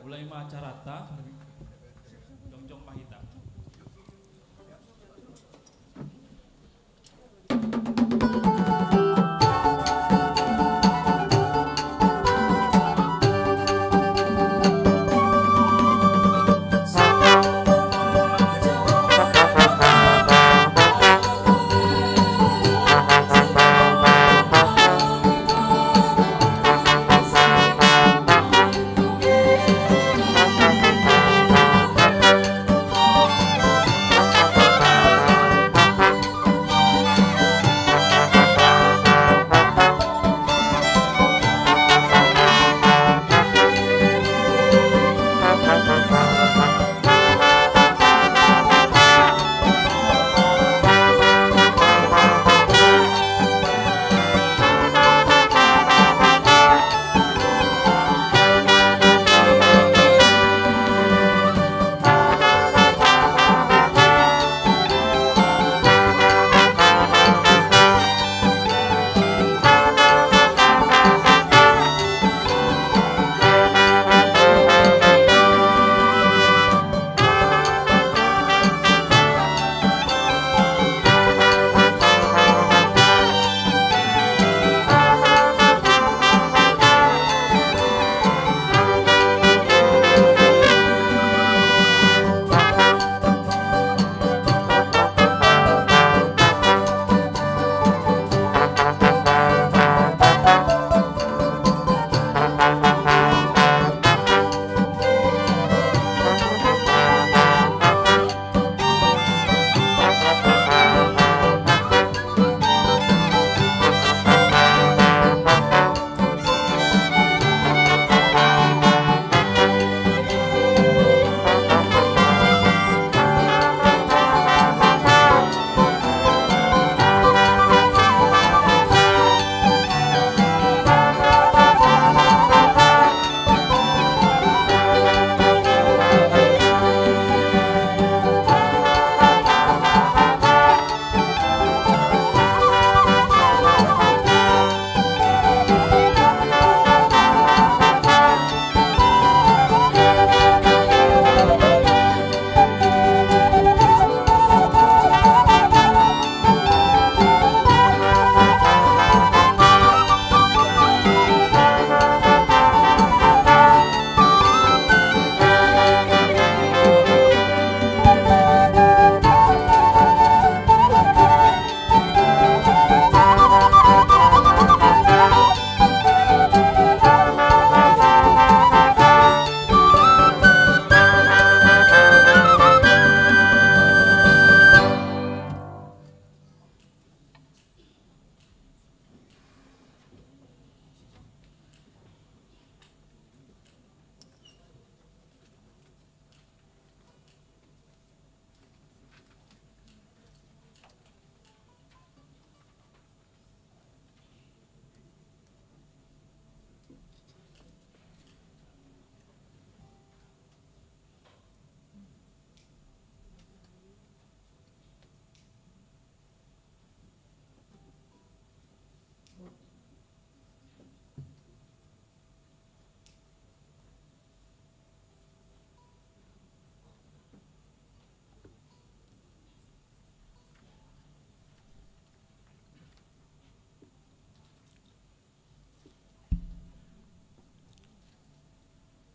Mulai macarata, Jongjong Pahita.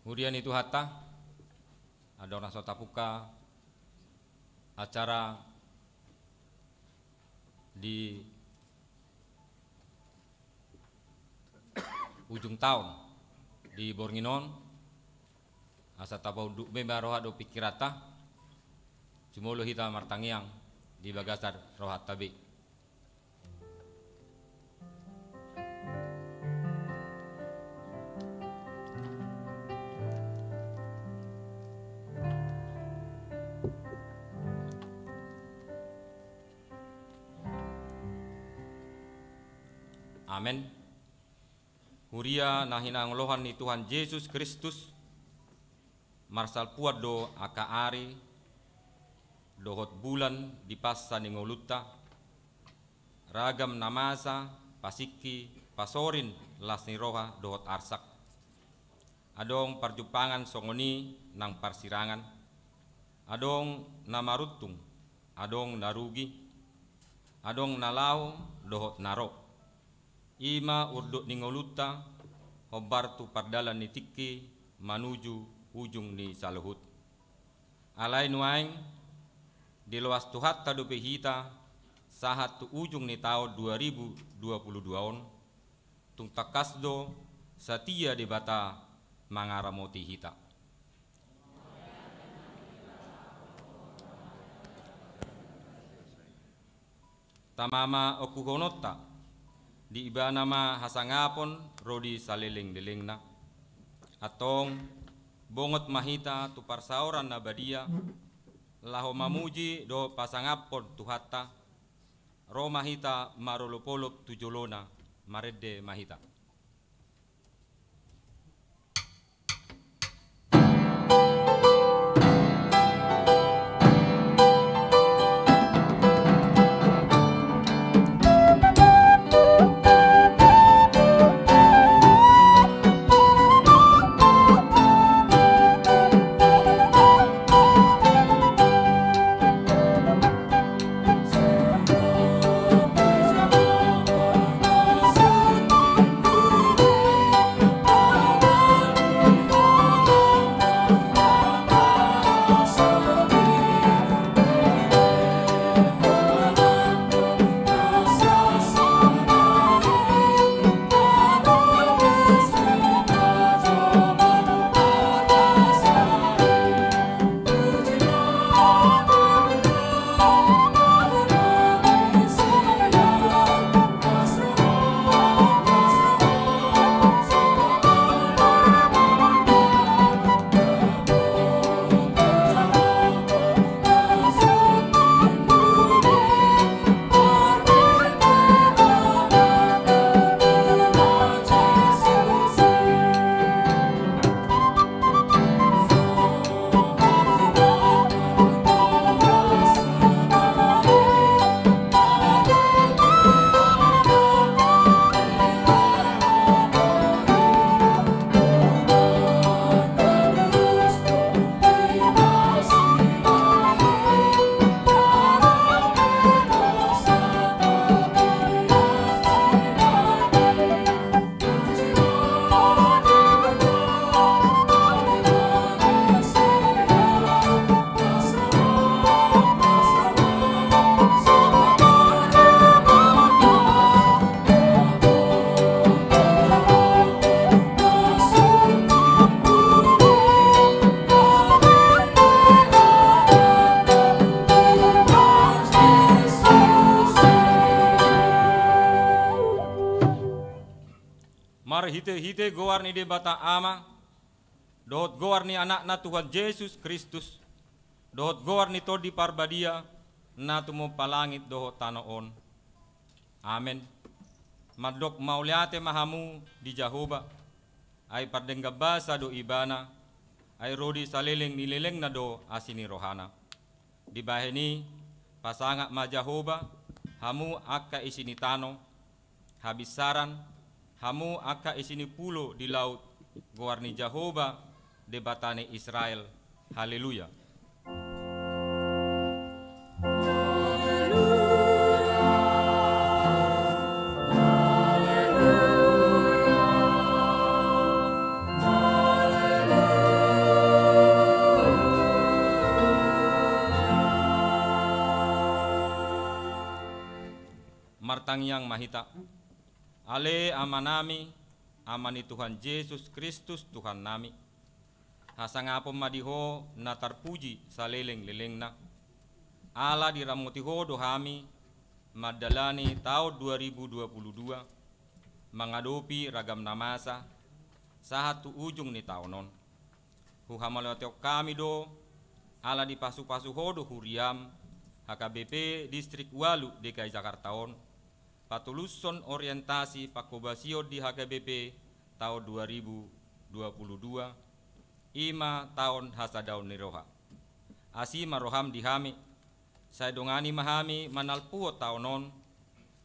Kemudian itu hatta, ada orang sotapuka, acara di ujung tahun di Bornginon, asa tapau duk bemba roha do pikirata, cumolo hita martangiang di bagasar roha tabi. Amen. Huria nahina nglohan ni Tuhan Yesus Kristus marsal puat do aka ari dohot bulan di passa ningoluta ragam namasa pasiki pasorin lasni roha dohot arsak. Adong perjupangan songoni nang parsirangan. Adong namarutung, adong narugi, adong nalau dohot naro. Ima urduk ningoluta hobartu pardalan ni tiki manuju ujung ni saluhut. Alai nuaing di loas tuhat tadupe hita sahat tu ujung ni tahun 2022 on tung takasdo satia di bata mangaramoti hita. Tamama okuhonota di iba nama hasangapon rodi saliling-lilingna atong bongot mahita tu parsauran na badia laho mamuji do pasangapon tuhata ro mahita marolopolop tujolona maredde mahita. Hite goar ni de bata ama, dohot goar ni anak na Tuhan Yesus Kristus, dohot goar ni todi parbadia, na tumo palangit dohot tanoon. Amen. Madok mauliate mahamu di Jahoba, ay pardengga basa do ibana, ay rodi saliling nilileng na do asini rohana. Di baheni pasanga ma Jahoba, hamu akka isini tano, habisaran, hamu aka isini pulo di laut goarni Jahoba de batane Israel. Haleluya. Martangyang mahita. Ale amanami, amani Tuhan Yesus Kristus Tuhan nami. Hasangapom madiho na tarpuji sa leleng-lelengna. Ala diramutiho dohami, madalani tahun 2022, mengadopi ragam namasa, sahatu ujung ni tahunon. Huhamaloteo kami do, ala dipasu-pasu hodo huriam, HKBP Distrik Walu DKI Jakartaon, patuluson orientasi pakobasio di HKBP tahun 2022, ima tahun hasadaun niroha. Asi maroham dihami, saya dongani mahami manalpuo tahunon,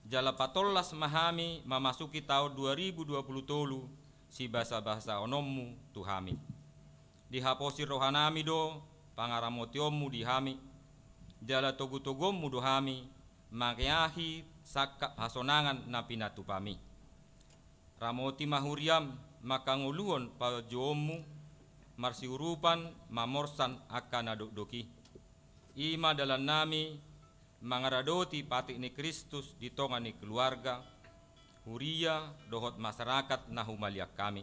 jala patolas mahami memasuki tahun 2020 tolu si bahasa-bahasa onommu tuhami. Dihaposi rohanami do pangaramotiomu dihami, jala togu-togommu dohami, makeahi sakap hasonangan na pinatupami. Ramoti mahuriam makanguluon pajommu, marsiurupan mamorsan akan aduk-doki. Ima dalam nami mangaradoti patik ni Kristus di tongan ni keluarga, huria dohot masyarakat nahumaliak kami.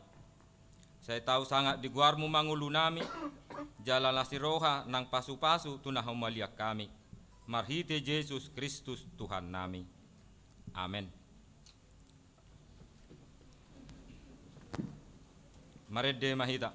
Saya tahu sangat di guarmu mangulu nami, jala lasiroha nang pasu-pasu tunahumaliak kami. Marhite Yesus Kristus Tuhan nami. Amin. Marede mahita.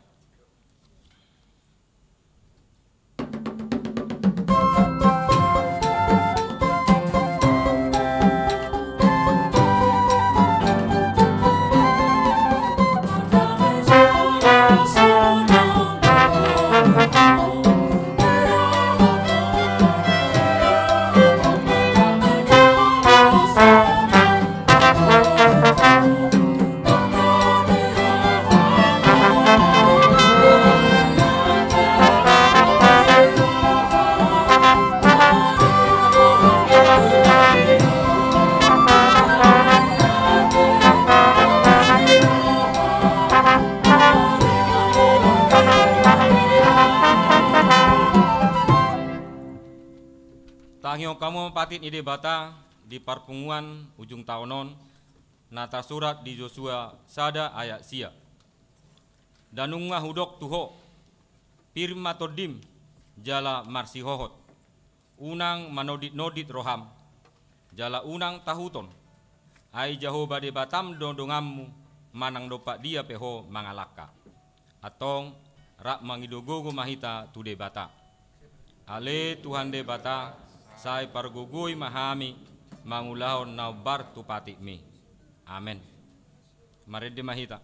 Tangyo kamu patit ide bata di parpunguan ujung tahunon nata surat di Joshua sada ayat sia. Danunga hudok tuho pirma todim jala marsihohot unang manodit-nodit roham jala unang tahuton ai Jehovah de batam dondongammu manang dopak dia peho mangalaka atong rak mangidogogo mahita tu de bata ale Tuhan de bata sai pargugui mahami mangulahon naubar tu patik mi. Amen. Mari di mahita.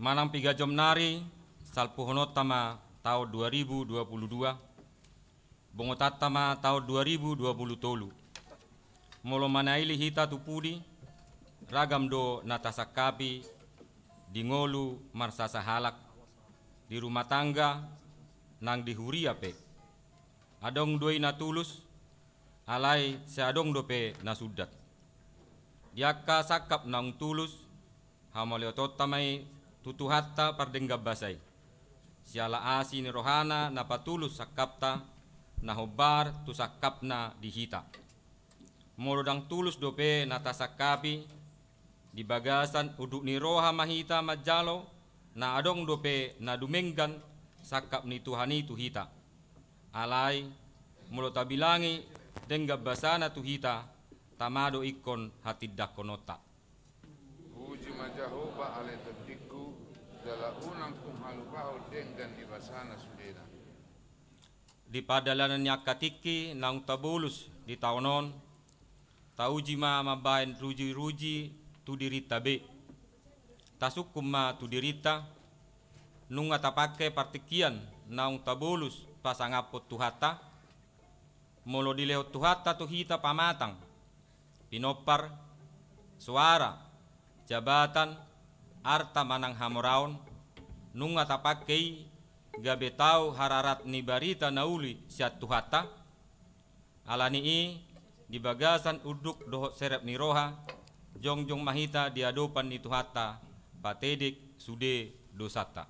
Manang piga jom nari salpuhonot tama tahun 2022 bongotat tama tahun 2020 tolu molo manaili hita tupudi ragam do natasakapi di ngolu marsasa halak di rumah tangga nang dihuria pe adong doi natulus alai seadong dope nasudat diaka sakap nang tulus hamaliotot tamai tutu hatta pardengga basai siala asi ni rohana na patulus sakapta na hobar tu sakapna dihita molodang tulus dope nata sakapi di bagasan uduk ni roha mahita majalo na adong dope na dumenggan sakap ni Tuhani tu hita alai mulo tabilangi dengga basana tu hita tamado ikon hatidak konota Puji Jehovah ale tetiku dalam unang kumhalupaho dengan di basana sudena. Di padalanan niya katiki naung tabulus di taonon tauji ma mabain ruji-ruji tu dirita be tasukum ma tu dirita nunga tapake partikian naung tabulus pasangapot tuhata molo dilehot tuhata tu hita pamatang pinopar suara jabatan arta manang hamoraon nunga tapakei gabe tau hararat ni barita nauli siat tuhata alani i di bagasan uduk dohot serep ni roha jongjong mahita di hadapan itu hatta patedik sude dosata.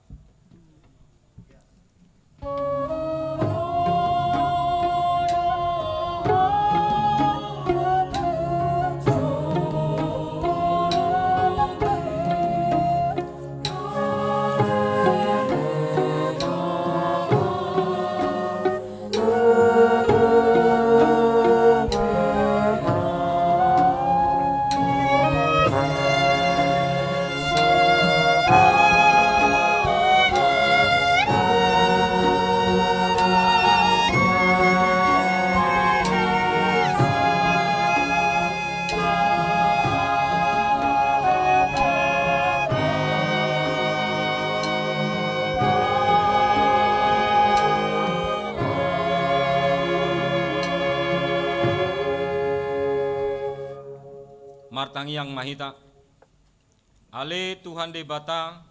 Martangiang mahita, ale Tuhan de bata,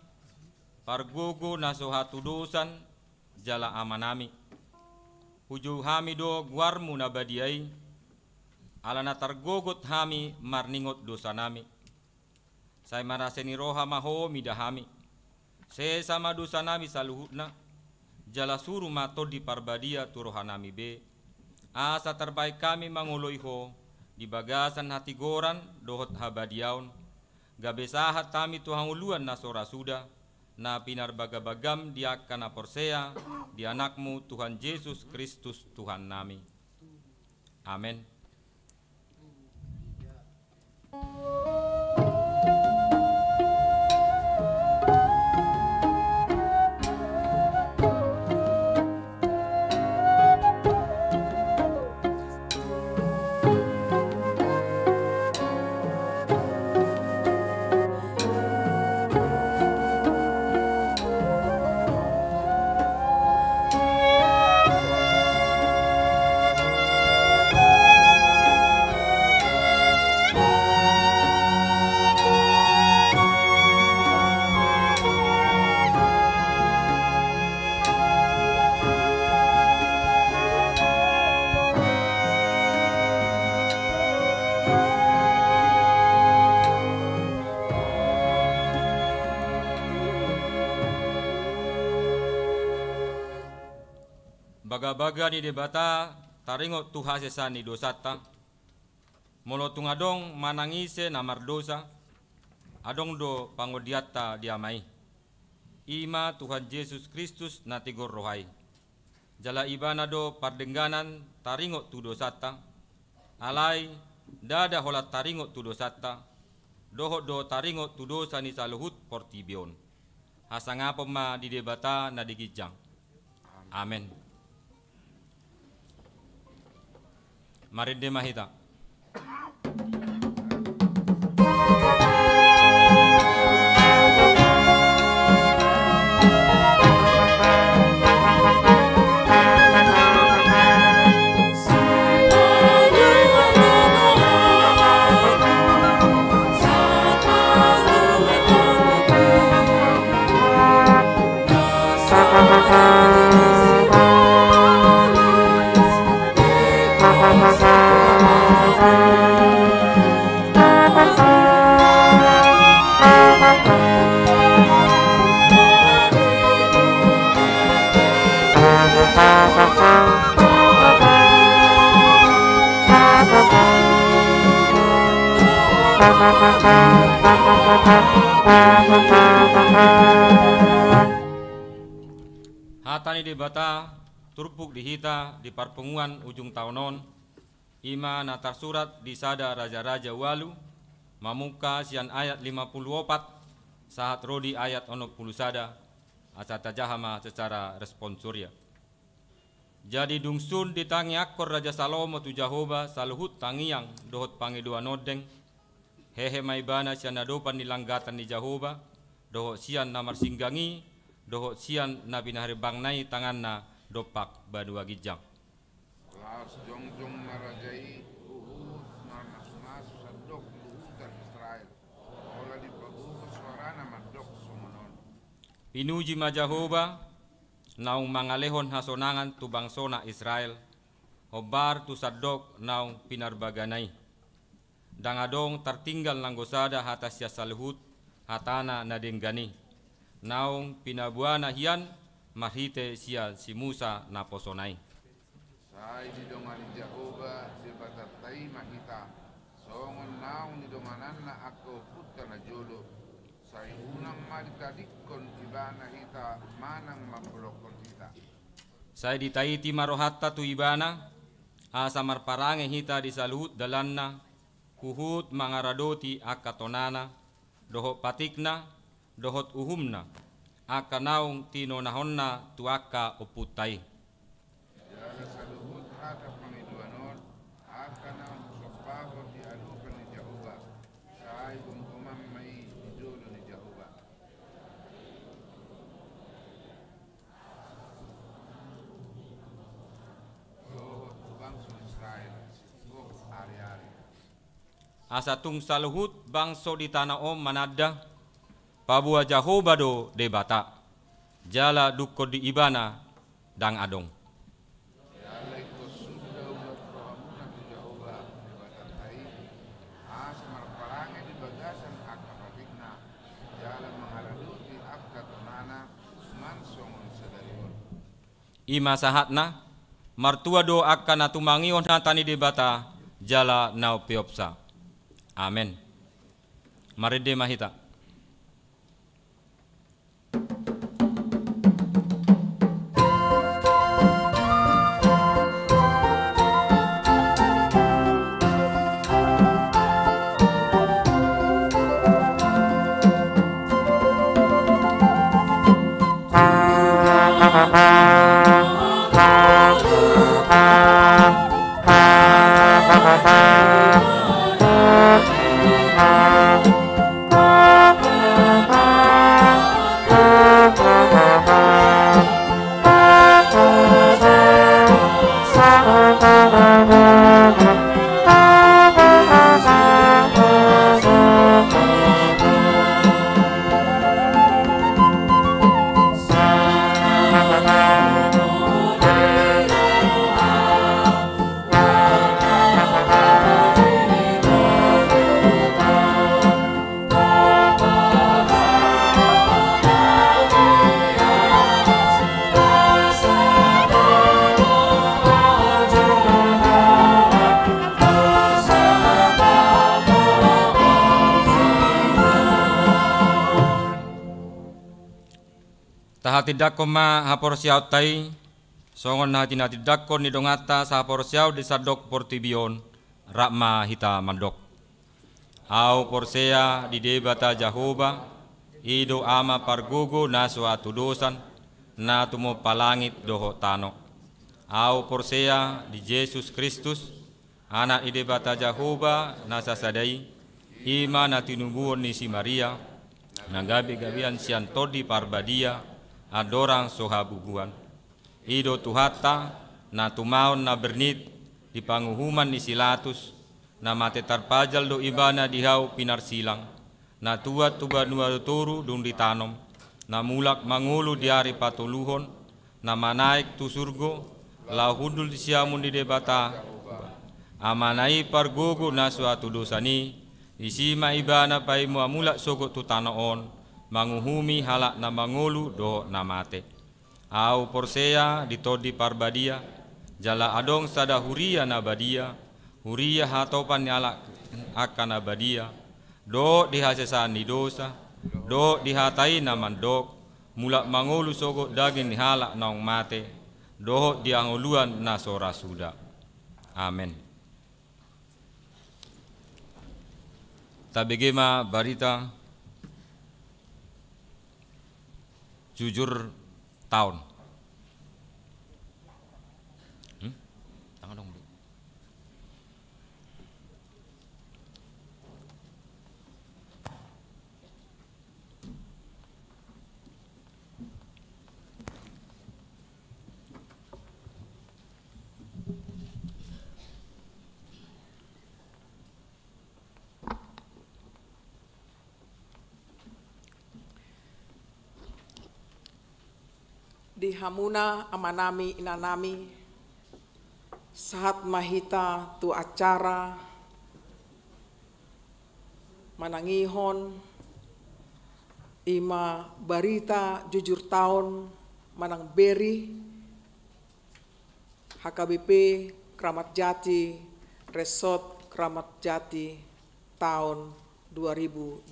pargogo naso hatu dosan, jala amanami. Huju hami do guarmu nabadiai, alana targogot hami marningot dosa nami. Saya maraseni roha maho midahami, se sama dosa nami saluhutna, jala suru mato di parbadia turohanami be, asa terbaik kami manguloiho, di bagasan hati goran dohot habadiaun gabesahat tami Tuhan uluan nasora sudah na pinar bagabagam dia kana porsea di anakmu Tuhan Yesus Kristus Tuhan nami. Amin. Baga-baga di debata taringot tuha sesani dosata molo tungadong manangise namar dosa adong do pangodiata diamai ima Tuhan Yesus Kristus natigor rohai jala ibana do pardengganan taringot tu dosata alai dada holat taringot tu dosata dohot do taringot tu dosa ni saluhut portibion hasangapom ma di debata na digijang. Amen. Marinde mahita. Hatani di bata turpuk dihita di parpenguan ujung tahunon ima natar surat di sada raja-raja walu mamuka sian ayat 54 saat rodi ayat 60 sada asata jahama secara respon surya. Jadi dungsun ditangi akor Raja Salomo tu Jahoba saluhut tangiang dohot pangedua nodeng hehe maibana sian nadopan nilanggatan di Jahoba dohot sian namar singgangi dohot sian nabi nahari bangnai tanganna dopak badua gijang. Laos jongjong narajai uhud marnas sadok luhutan Israel. Ola di paguh suarana madok sumonon. Pinuji majahoba naung mangalehon hasonangan tu bangsona Israel. Hobar tu sadok naung pinarbaganai. dangadong tertinggal nanggosada hata sia saluhut hatana nadenggani. Naung pinabuana hian mahite sia si Musa naposonai. Sai di dongan Jehova di batatai mahita. Songon naung di donganan na ako puta na jolo. Sai unang maritadikon ibana hita manang mapulokon hita. Sai ditaiti marohatta tu ibana asa marparange hita di saluhut dalanna kuhut mangaradoti akatonana dohot patikna dohot uhumna aka naung tino nahonna tuaka uputai. Jala saluhut hata pangiduanon aka naung sopaho di alukan ni Jehova. Sai umumam mai di jolo ni Jehova. Dohot bangsa Israel sibuk hari-hari. Asa tung saluhut bangso di tanah om manada pabua Jehova do debata jala dukko di ibana dang adong. Jala iko sudah umat rohamuna di Jehova di batatai asa marparange di bagasan akka patikna jala mangaraduti akka tonana mansongon sadarion. Ima sahatna martua do akka natumangion hatani debata jala nau piopsa. Amen. Maride mahita. Tidak koma hapor siaw tai songon hati tidak kon ni dongata sa hapor siaw di sadok portibion rakma hita mandok au porsea di debata Jehova ido ama pargogo na suatu dosan na tumo palangit doho tano au porsea di Yesus Kristus anak di debata Jehova na sasadai ima na tinubuon ni si Maria na gabi-gabian sian todi parbadia adorang sohabuguan ido tuhata na tumaon na bernit di panguhuman ni Silatus na mate tarpajal do ibana dihau pinarsilang na tuat tuba nuaduturu dung ditanom na mulak mangulu diari patuluhon na manaik tu surgo lau hudul siamun di debata amanai pargogo na suatu dosani isima ibana pai muamulak sogo tu tanaon manguhumi halak na mangulu do namate au porsea ditodi parbadia jala adong sada huria na badia huria hatopan nyalak akan abadia do dihasesan ni dosa do dihatai na mandok mulak mangulu sogo daging ni halak naung mate do dianguluan na sora suda. Amen. Tabegema barita jujur tahun. Tangan dong. Di hamuna amanami inanami saat mahita tu acara manangihon ima barita jujur tahun manang beri HKBP Kramat Jati Resort Kramat Jati tahun 2022.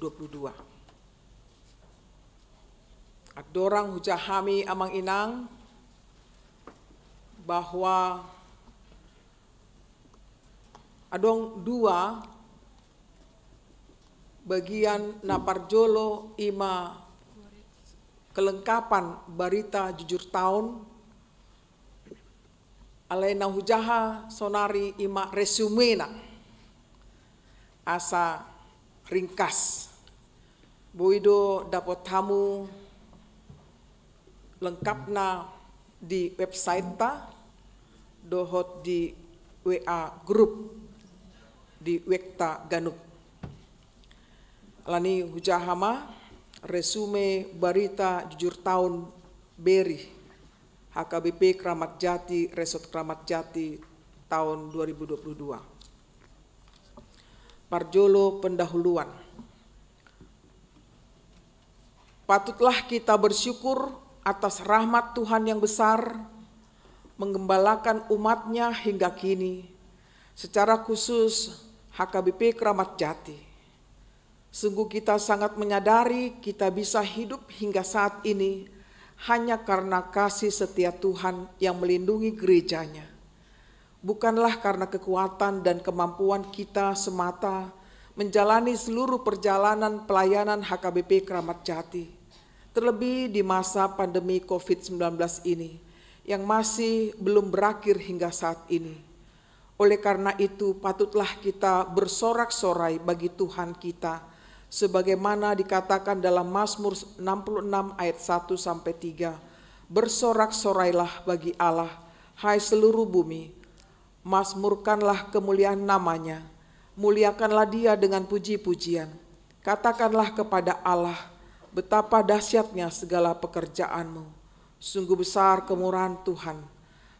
Akdorang hujahami amang inang bahwa adong dua bagian naparjolo ima kelengkapan barita jujur tahun alaina hujaha sonari ima resumena asa ringkas boido dapat tamu lengkapna di website ta dohot di WA grup di Wekta Ganup. Lani hujahama resume barita jujur tahun beri HKBP Kramat Jati Resort Kramat Jati tahun 2022. Parjolo pendahuluan. Patutlah kita bersyukur atas rahmat Tuhan yang besar menggembalakan umatnya hingga kini, secara khusus HKBP Kramat Jati. Sungguh kita sangat menyadari kita bisa hidup hingga saat ini hanya karena kasih setia Tuhan yang melindungi gerejanya. Bukanlah karena kekuatan dan kemampuan kita semata menjalani seluruh perjalanan pelayanan HKBP Kramat Jati. Terlebih di masa pandemi COVID-19 ini yang masih belum berakhir hingga saat ini. Oleh karena itu patutlah kita bersorak-sorai bagi Tuhan kita sebagaimana dikatakan dalam Mazmur 66 ayat 1 sampai 3. Bersorak-sorailah bagi Allah, hai seluruh bumi, mazmurkanlah kemuliaan namanya, muliakanlah Dia dengan puji-pujian. Katakanlah kepada Allah, betapa dahsyatnya segala pekerjaanmu. Sungguh besar kemurahan Tuhan.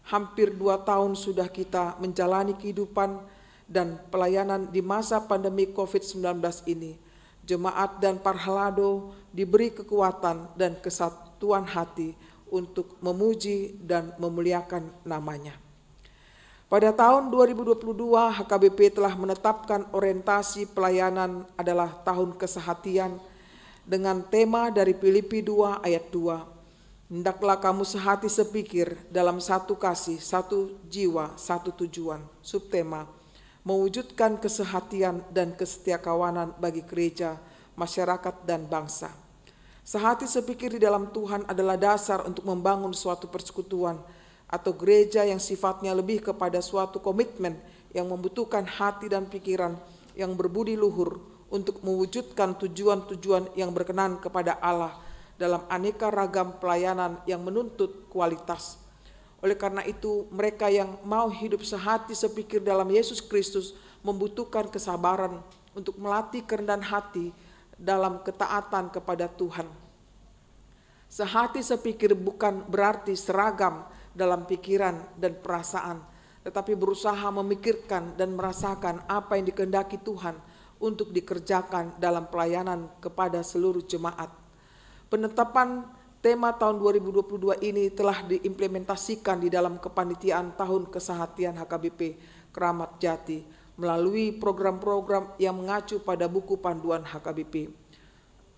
Hampir 2 tahun sudah kita menjalani kehidupan dan pelayanan di masa pandemi COVID-19 ini. Jemaat dan parhalado diberi kekuatan dan kesatuan hati untuk memuji dan memuliakan namanya. Pada tahun 2022 HKBP telah menetapkan orientasi pelayanan adalah tahun kesehatian dengan tema dari Filipi 2 ayat 2. Hendaklah kamu sehati sepikir dalam satu kasih, satu jiwa, satu tujuan. Subtema, mewujudkan kesehatian dan kesetiakawanan bagi gereja, masyarakat, dan bangsa. Sehati sepikir di dalam Tuhan adalah dasar untuk membangun suatu persekutuan atau gereja yang sifatnya lebih kepada suatu komitmen yang membutuhkan hati dan pikiran yang berbudi luhur untuk mewujudkan tujuan-tujuan yang berkenan kepada Allah dalam aneka ragam pelayanan yang menuntut kualitas. Oleh karena itu, mereka yang mau hidup sehati sepikir dalam Yesus Kristus membutuhkan kesabaran untuk melatih kerendahan hati dalam ketaatan kepada Tuhan. Sehati sepikir bukan berarti seragam dalam pikiran dan perasaan, tetapi berusaha memikirkan dan merasakan apa yang dikehendaki Tuhan untuk dikerjakan dalam pelayanan kepada seluruh jemaat. Penetapan tema tahun 2022 ini telah diimplementasikan di dalam kepanitiaan Tahun Kesehatian HKBP Kramat Jati melalui program-program yang mengacu pada buku panduan HKBP.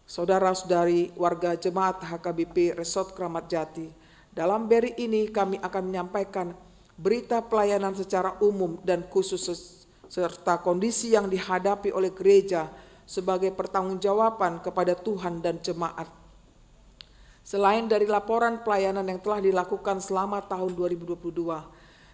Saudara-saudari warga jemaat HKBP Resort Kramat Jati, dalam beri ini kami akan menyampaikan berita pelayanan secara umum dan khusus serta kondisi yang dihadapi oleh gereja sebagai pertanggungjawaban kepada Tuhan dan jemaat. Selain dari laporan pelayanan yang telah dilakukan selama tahun 2022,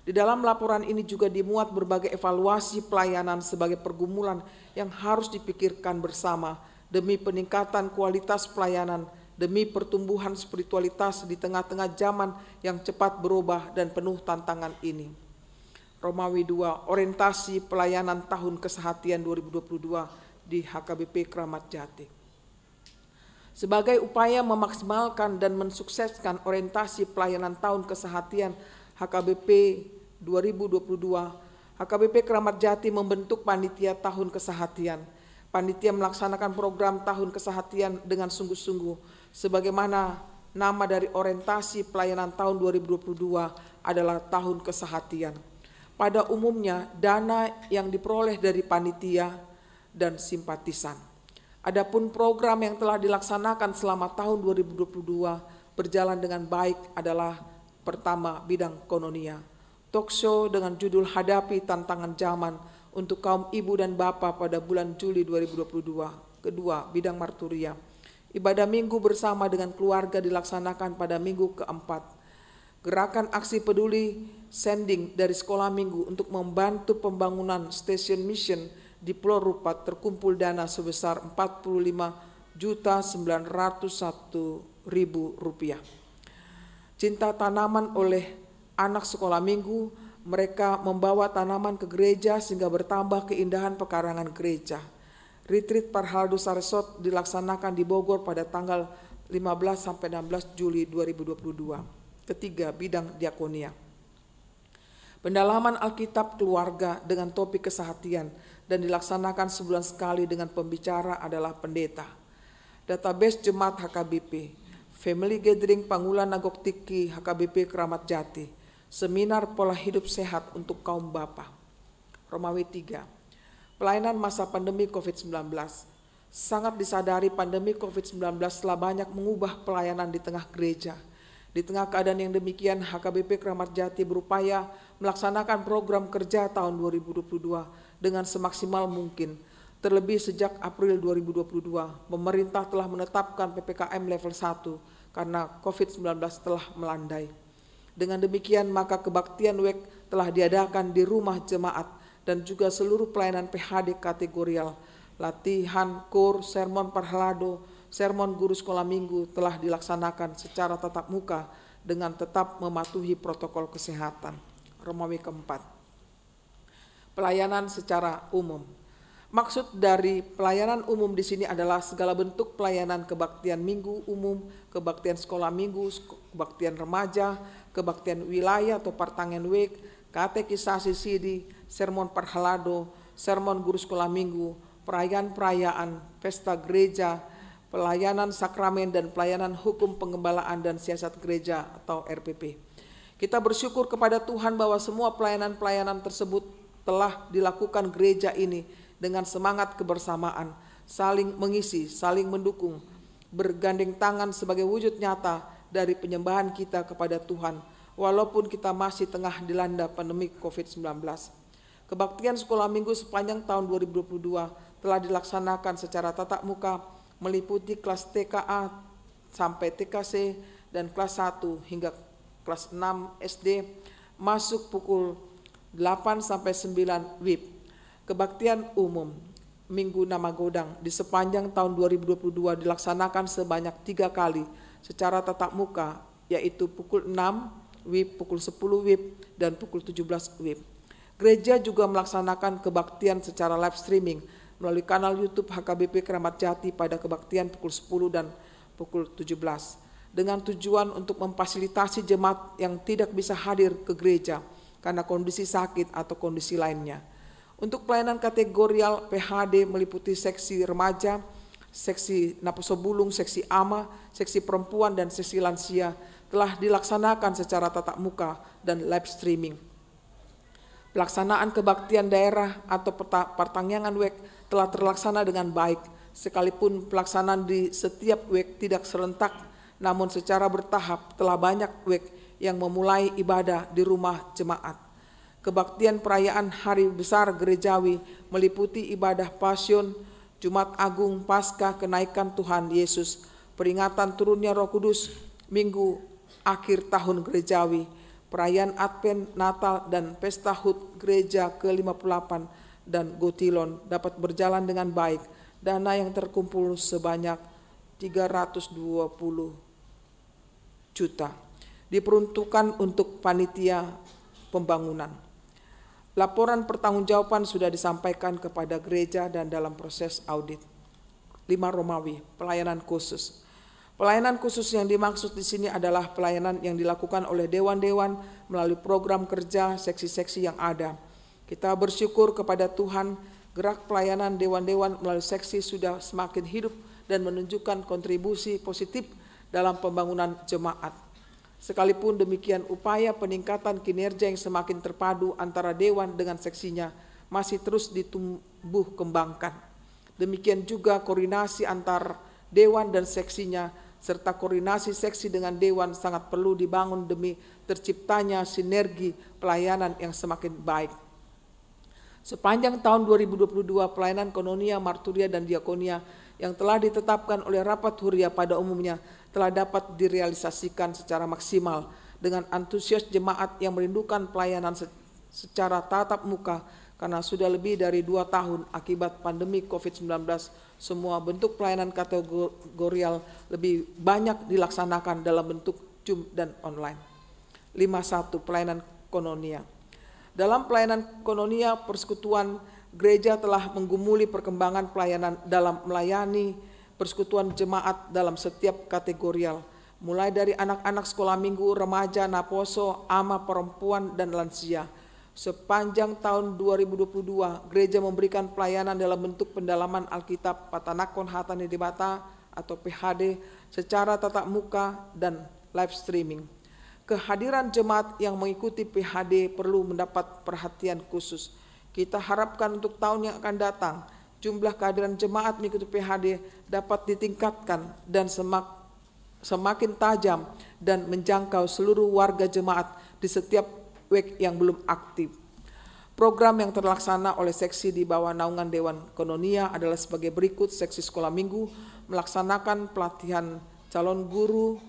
di dalam laporan ini juga dimuat berbagai evaluasi pelayanan sebagai pergumulan yang harus dipikirkan bersama demi peningkatan kualitas pelayanan, demi pertumbuhan spiritualitas di tengah-tengah zaman yang cepat berubah dan penuh tantangan ini. Romawi 2, orientasi pelayanan tahun kesehatian 2022 di HKBP Kramat Jati. Sebagai upaya memaksimalkan dan mensukseskan orientasi pelayanan tahun kesehatian HKBP 2022, HKBP Kramat Jati membentuk panitia tahun kesehatian. Panitia melaksanakan program tahun kesehatian dengan sungguh-sungguh sebagaimana nama dari orientasi pelayanan tahun 2022 adalah tahun kesehatian. Pada umumnya dana yang diperoleh dari panitia dan simpatisan. Adapun program yang telah dilaksanakan selama tahun 2022 berjalan dengan baik adalah pertama, bidang koinonia. Talkshow dengan judul Hadapi Tantangan Zaman untuk kaum ibu dan bapak pada bulan Juli 2022. Kedua, bidang marturia. Ibadah minggu bersama dengan keluarga dilaksanakan pada minggu keempat. Gerakan aksi peduli sending dari sekolah minggu untuk membantu pembangunan stasiun mission di Pulau Rupat terkumpul dana sebesar Rp45.901.000. Cinta tanaman oleh anak sekolah minggu, mereka membawa tanaman ke gereja sehingga bertambah keindahan pekarangan gereja. Retreat Parhaldo Saresot dilaksanakan di Bogor pada tanggal 15-16 Juli 2022. Ketiga, bidang diakonia. Pendalaman Alkitab keluarga dengan topik kesehatian dan dilaksanakan sebulan sekali dengan pembicara adalah pendeta. Database Jemaat HKBP, Family Gathering Pangulan Nagok Tiki HKBP Keramat Jati, Seminar Pola Hidup Sehat untuk Kaum Bapa. Romawi 3. Pelayanan masa pandemi COVID-19. Sangat disadari pandemi COVID-19 telah banyak mengubah pelayanan di tengah gereja. Di tengah keadaan yang demikian, HKBP Keramat Jati berupaya melaksanakan program kerja tahun 2022 dengan semaksimal mungkin. Terlebih sejak April 2022, pemerintah telah menetapkan PPKM level 1 karena COVID-19 telah melandai. Dengan demikian, maka kebaktian WEK telah diadakan di rumah jemaat dan juga seluruh pelayanan PHD kategorial, latihan, kur, sermon parhalado, sermon guru sekolah minggu telah dilaksanakan secara tatap muka dengan tetap mematuhi protokol kesehatan. Romawi keempat. Pelayanan secara umum. Maksud dari pelayanan umum di sini adalah segala bentuk pelayanan kebaktian minggu umum, kebaktian sekolah minggu, kebaktian remaja, kebaktian wilayah atau partangen week, katekisasi sidi, sermon parhalado, sermon guru sekolah minggu, perayaan-perayaan, pesta gereja, pelayanan sakramen dan pelayanan hukum pengembalaan dan siasat gereja atau RPP. Kita bersyukur kepada Tuhan bahwa semua pelayanan-pelayanan tersebut telah dilakukan gereja ini dengan semangat kebersamaan, saling mengisi, saling mendukung, bergandeng tangan sebagai wujud nyata dari penyembahan kita kepada Tuhan, walaupun kita masih tengah dilanda pandemi COVID-19. Kebaktian sekolah minggu sepanjang tahun 2022 telah dilaksanakan secara tatap muka, meliputi kelas TKA sampai TKC dan kelas 1 hingga kelas 6 SD, masuk pukul 8 sampai 9 WIB. Kebaktian umum Minggu Nama Godang di sepanjang tahun 2022 dilaksanakan sebanyak 3 kali secara tatap muka, yaitu pukul 6 WIB, pukul 10 WIB, dan pukul 17 WIB. Gereja juga melaksanakan kebaktian secara live streaming melalui kanal YouTube HKBP Keramat Jati pada kebaktian pukul 10 dan pukul 17 dengan tujuan untuk memfasilitasi jemaat yang tidak bisa hadir ke gereja karena kondisi sakit atau kondisi lainnya. Untuk pelayanan kategorial PHD meliputi seksi remaja, seksi naposobulung, seksi ama, seksi perempuan dan seksi lansia telah dilaksanakan secara tatap muka dan live streaming. Pelaksanaan kebaktian daerah atau pertangyangan WEK telah terlaksana dengan baik, sekalipun pelaksanaan di setiap WEK tidak serentak, namun secara bertahap telah banyak WEK yang memulai ibadah di rumah jemaat. Kebaktian perayaan Hari Besar Gerejawi meliputi ibadah Pasion, Jumat Agung, Paskah, Kenaikan Tuhan Yesus, peringatan turunnya Roh Kudus, Minggu Akhir Tahun Gerejawi, perayaan Advent, Natal, dan Pesta HUT Gereja ke-58 dan Gotilon dapat berjalan dengan baik. Dana yang terkumpul sebanyak 320 juta diperuntukkan untuk panitia pembangunan. Laporan pertanggungjawaban sudah disampaikan kepada gereja dan dalam proses audit. 5 Romawi, pelayanan khusus. Pelayanan khusus yang dimaksud di sini adalah pelayanan yang dilakukan oleh dewan-dewan melalui program kerja seksi-seksi yang ada. Kita bersyukur kepada Tuhan Gerak pelayanan dewan-dewan melalui seksi sudah semakin hidup dan menunjukkan kontribusi positif dalam pembangunan jemaat. Sekalipun demikian, upaya peningkatan kinerja yang semakin terpadu antara dewan dengan seksinya masih terus ditumbuh kembangkan. Demikian juga koordinasi antar dewan dan seksinya, serta koordinasi seksi dengan dewan sangat perlu dibangun demi terciptanya sinergi pelayanan yang semakin baik. Sepanjang tahun 2022, pelayanan koinonia, marturia, dan diakonia yang telah ditetapkan oleh rapat huria pada umumnya telah dapat direalisasikan secara maksimal dengan antusias jemaat yang merindukan pelayanan secara tatap muka karena sudah lebih dari 2 tahun akibat pandemi COVID-19. Semua bentuk pelayanan kategorial lebih banyak dilaksanakan dalam bentuk Zoom dan online. 51. Pelayanan koinonia. Dalam pelayanan koinonia, persekutuan gereja telah menggumuli perkembangan pelayanan dalam melayani persekutuan jemaat dalam setiap kategorial, mulai dari anak-anak sekolah minggu, remaja, naposo, ama perempuan, dan lansia. Sepanjang tahun 2022, gereja memberikan pelayanan dalam bentuk pendalaman Alkitab Patanakon Hatani Debata atau PHD secara tatap muka dan live streaming. Kehadiran jemaat yang mengikuti PHD perlu mendapat perhatian khusus. Kita harapkan untuk tahun yang akan datang, jumlah kehadiran jemaat mengikuti PHD dapat ditingkatkan dan semakin tajam dan menjangkau seluruh warga jemaat di setiap week yang belum aktif. Program yang terlaksana oleh seksi di bawah naungan Dewan Koinonia adalah sebagai berikut. Seksi sekolah minggu melaksanakan pelatihan calon guru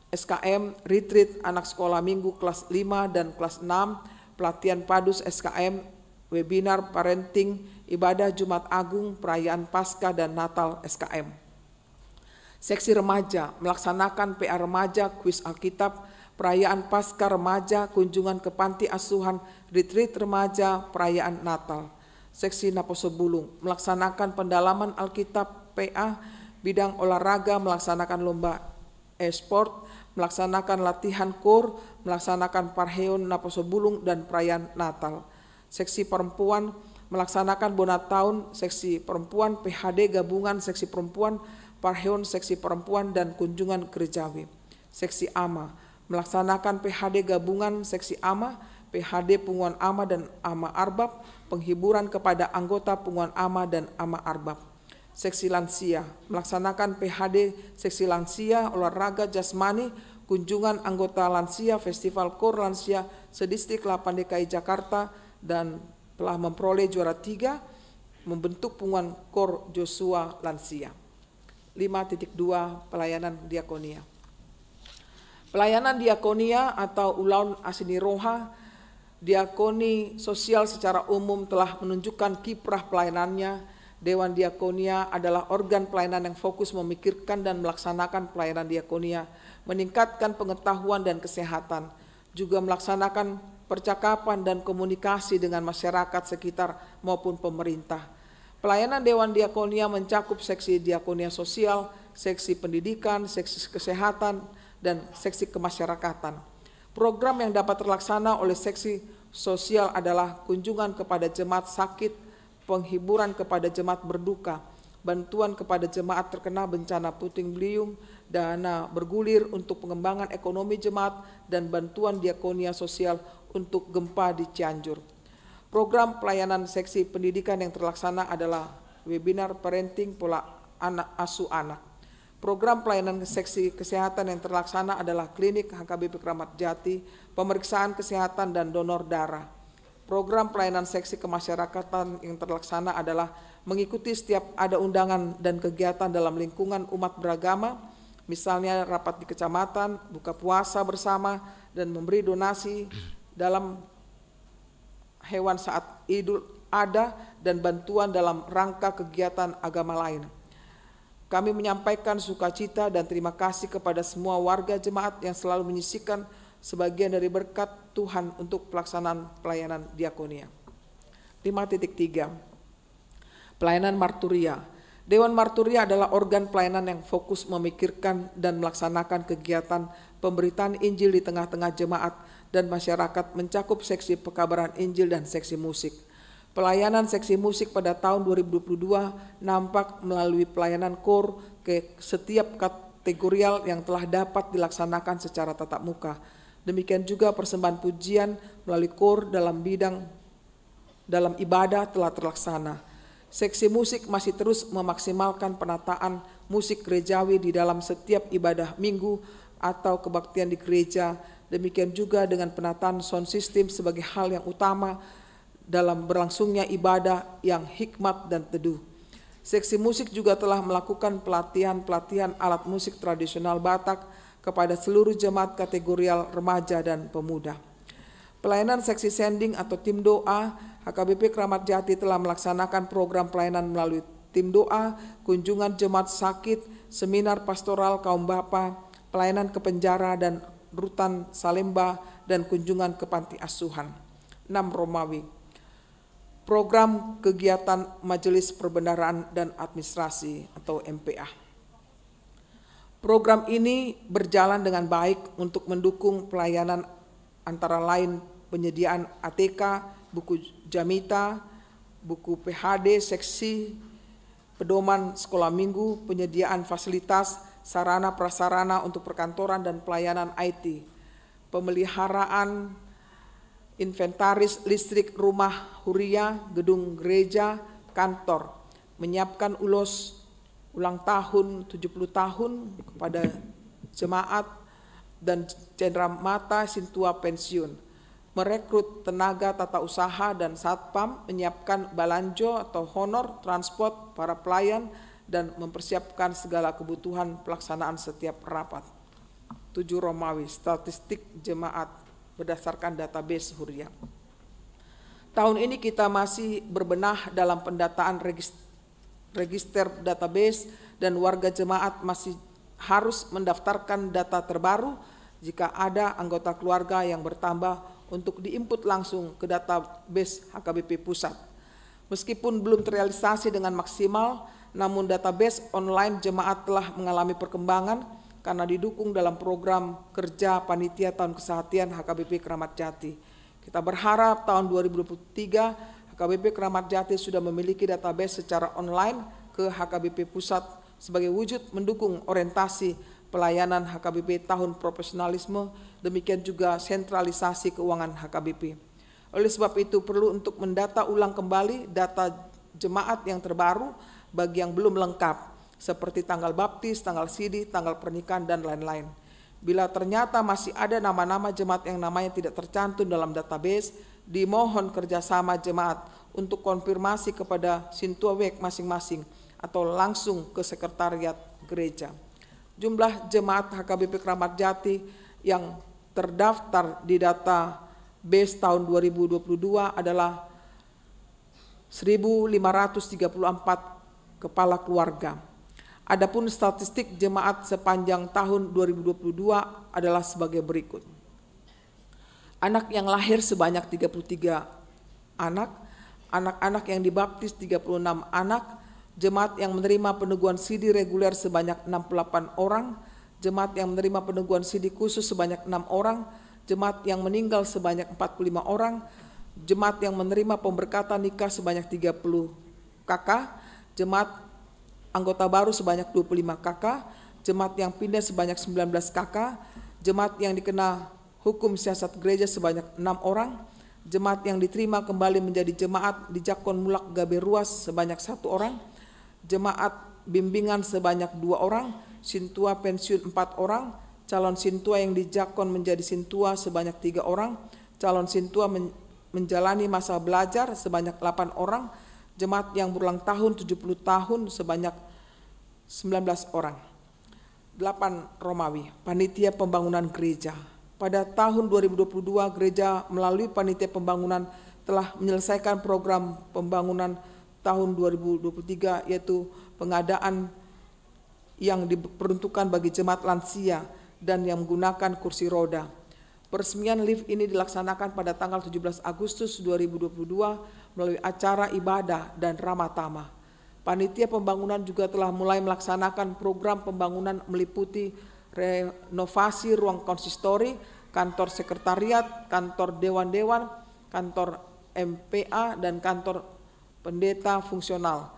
SKM, retreat anak sekolah minggu kelas 5 dan kelas 6, pelatihan padus SKM, webinar parenting, ibadah Jumat Agung, perayaan Paskah dan Natal SKM. Seksi remaja melaksanakan PA remaja, kuis Alkitab, perayaan Paskah remaja, kunjungan ke panti asuhan, retreat remaja, perayaan Natal. Seksi Naposo Bulung melaksanakan pendalaman Alkitab PA, bidang olahraga melaksanakan lomba e-sport, melaksanakan latihan kor, melaksanakan parheon Naposo Bulung dan perayaan Natal. Seksi perempuan melaksanakan bonataun, seksi perempuan, PHD gabungan seksi perempuan, parheon seksi perempuan dan kunjungan gerejawi. Seksi ama melaksanakan PHD gabungan seksi ama, PHD pengumuman ama dan ama arbab, penghiburan kepada anggota pengumuman ama dan ama arbab. Seksi lansia melaksanakan PHD seksi lansia, olahraga jasmani, kunjungan anggota lansia, festival kor lansia sedistrik 8 DKI Jakarta dan telah memperoleh juara 3, membentuk pengumuman kor Joshua lansia. 5.2 Pelayanan diakonia. Pelayanan diakonia atau ulaun asini roha, diakoni sosial secara umum telah menunjukkan kiprah pelayanannya. Dewan Diakonia adalah organ pelayanan yang fokus memikirkan dan melaksanakan pelayanan diakonia, meningkatkan pengetahuan dan kesehatan, juga melaksanakan percakapan dan komunikasi dengan masyarakat sekitar maupun pemerintah. Pelayanan Dewan Diakonia mencakup seksi diakonia sosial, seksi pendidikan, seksi kesehatan, dan seksi kemasyarakatan. Program yang dapat terlaksana oleh seksi sosial adalah kunjungan kepada jemaat sakit, penghiburan kepada jemaat berduka, bantuan kepada jemaat terkena bencana puting beliung, dana bergulir untuk pengembangan ekonomi jemaat, dan bantuan diakonia sosial untuk gempa di Cianjur. Program pelayanan seksi pendidikan yang terlaksana adalah webinar parenting pola anak asuh anak. Program pelayanan seksi kesehatan yang terlaksana adalah klinik HKBP Kramat Jati, pemeriksaan kesehatan dan donor darah. Program pelayanan seksi kemasyarakatan yang terlaksana adalah mengikuti setiap ada undangan dan kegiatan dalam lingkungan umat beragama, misalnya rapat di kecamatan, buka puasa bersama, dan memberi donasi dalam hewan saat Idul Adha dan bantuan dalam rangka kegiatan agama lain. Kami menyampaikan sukacita dan terima kasih kepada semua warga jemaat yang selalu menyisihkan sebagian dari berkat Tuhan untuk pelaksanaan pelayanan diakonia. 5.3 Pelayanan marturia. Dewan Marturia adalah organ pelayanan yang fokus memikirkan dan melaksanakan kegiatan pemberitaan Injil di tengah-tengah jemaat dan masyarakat, mencakup seksi pekabaran Injil dan seksi musik. Pelayanan seksi musik pada tahun 2022 nampak melalui pelayanan KOR ke setiap kategorial yang telah dapat dilaksanakan secara tatap muka. Demikian juga persembahan pujian melalui KOR dalam ibadah telah terlaksana. Seksi musik masih terus memaksimalkan penataan musik gerejawi di dalam setiap ibadah minggu atau kebaktian di gereja. Demikian juga dengan penataan sound system sebagai hal yang utama dalam berlangsungnya ibadah yang hikmat dan teduh. Seksi musik juga telah melakukan pelatihan alat musik tradisional Batak kepada seluruh jemaat kategorial remaja dan pemuda. Pelayanan seksi sending atau tim doa, HKBP Kramat Jati telah melaksanakan program pelayanan melalui tim doa, kunjungan jemaat sakit, seminar pastoral kaum bapa, pelayanan ke penjara dan rutan Salemba, dan kunjungan ke panti asuhan. 6 Romawi. Program kegiatan Majelis Perbendaharaan dan Administrasi atau MPA. Program ini berjalan dengan baik untuk mendukung pelayanan antara lain penyediaan ATK, buku Jamita, buku PHD, seksi, pedoman sekolah minggu, penyediaan fasilitas, sarana prasarana untuk perkantoran dan pelayanan IT, pemeliharaan inventaris listrik rumah huria, gedung gereja, kantor, menyiapkan ulang tahun 70 tahun kepada jemaat dan cenderamata Sintua pensiun, merekrut tenaga tata usaha dan satpam, menyiapkan balanjo atau honor, transport para pelayan, dan mempersiapkan segala kebutuhan pelaksanaan setiap rapat. 7 Romawi, statistik jemaat berdasarkan database Huria. Tahun ini kita masih berbenah dalam pendataan register database dan warga jemaat masih harus mendaftarkan data terbaru jika ada anggota keluarga yang bertambah untuk diinput langsung ke database HKBP Pusat. Meskipun belum terrealisasi dengan maksimal, namun database online jemaat telah mengalami perkembangan karena didukung dalam program kerja Panitia Tahun Kesehatian HKBP Kramat Jati. Kita berharap tahun 2023 HKBP Kramat Jati sudah memiliki database secara online ke HKBP Pusat sebagai wujud mendukung orientasi pelayanan HKBP Tahun Profesionalisme, demikian juga sentralisasi keuangan HKBP. Oleh sebab itu perlu untuk mendata ulang kembali data jemaat yang terbaru bagi yang belum lengkap, seperti tanggal baptis, tanggal sidi, tanggal pernikahan, dan lain-lain. Bila ternyata masih ada nama-nama jemaat yang namanya tidak tercantum dalam database, dimohon kerjasama jemaat untuk konfirmasi kepada Sintua Wek masing-masing atau langsung ke sekretariat gereja. Jumlah jemaat HKBP Kramat Jati yang terdaftar di database tahun 2022 adalah 1.534 kepala keluarga. Adapun statistik jemaat sepanjang tahun 2022 adalah sebagai berikut. Anak yang lahir sebanyak 33 anak, anak-anak yang dibaptis 36 anak, jemaat yang menerima peneguhan sidi reguler sebanyak 68 orang, jemaat yang menerima peneguhan sidi khusus sebanyak 6 orang, jemaat yang meninggal sebanyak 45 orang, jemaat yang menerima pemberkatan nikah sebanyak 30 kakak, jemaat anggota baru sebanyak 25 kakak, jemaat yang pindah sebanyak 19 kakak, jemaat yang dikena hukum siasat gereja sebanyak 6 orang, jemaat yang diterima kembali menjadi jemaat di Jakon Mulak Gabe Ruas sebanyak 1 orang, jemaat bimbingan sebanyak 2 orang, Sintua pensiun 4 orang, calon Sintua yang di Jakon menjadi Sintua sebanyak 3 orang, calon Sintua menjalani masa belajar sebanyak 8 orang, jemaat yang berulang tahun 70 tahun sebanyak 19 orang. 8 Romawi, Panitia Pembangunan Gereja. Pada tahun 2022 gereja melalui Panitia Pembangunan telah menyelesaikan program pembangunan tahun 2023, yaitu pengadaan yang diperuntukkan bagi jemaat lansia dan yang menggunakan kursi roda. Peresmian lift ini dilaksanakan pada tanggal 17 Agustus 2022 melalui acara ibadah dan ramah tamah. Panitia pembangunan juga telah mulai melaksanakan program pembangunan meliputi renovasi ruang konsistori, kantor sekretariat, kantor dewan-dewan, kantor MPA dan kantor pendeta fungsional.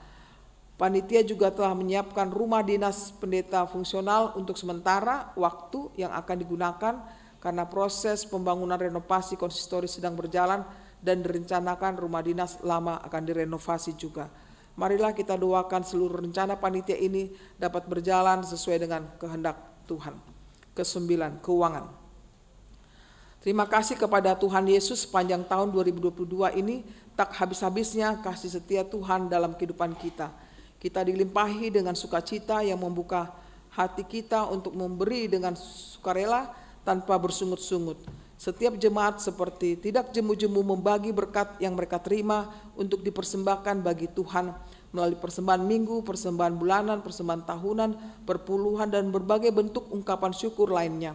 Panitia juga telah menyiapkan rumah dinas pendeta fungsional untuk sementara waktu yang akan digunakan karena proses pembangunan renovasi konsistori sedang berjalan dan direncanakan rumah dinas lama akan direnovasi juga. Marilah kita doakan seluruh rencana panitia ini dapat berjalan sesuai dengan kehendak Tuhan. Ke-9, keuangan. Terima kasih kepada Tuhan Yesus sepanjang tahun 2022 ini tak habis-habisnya kasih setia Tuhan dalam kehidupan kita. Kita dilimpahi dengan sukacita yang membuka hati kita untuk memberi dengan sukarela tanpa bersungut-sungut. Setiap jemaat seperti tidak jemu-jemu membagi berkat yang mereka terima untuk dipersembahkan bagi Tuhan melalui persembahan minggu, persembahan bulanan, persembahan tahunan, perpuluhan, dan berbagai bentuk ungkapan syukur lainnya.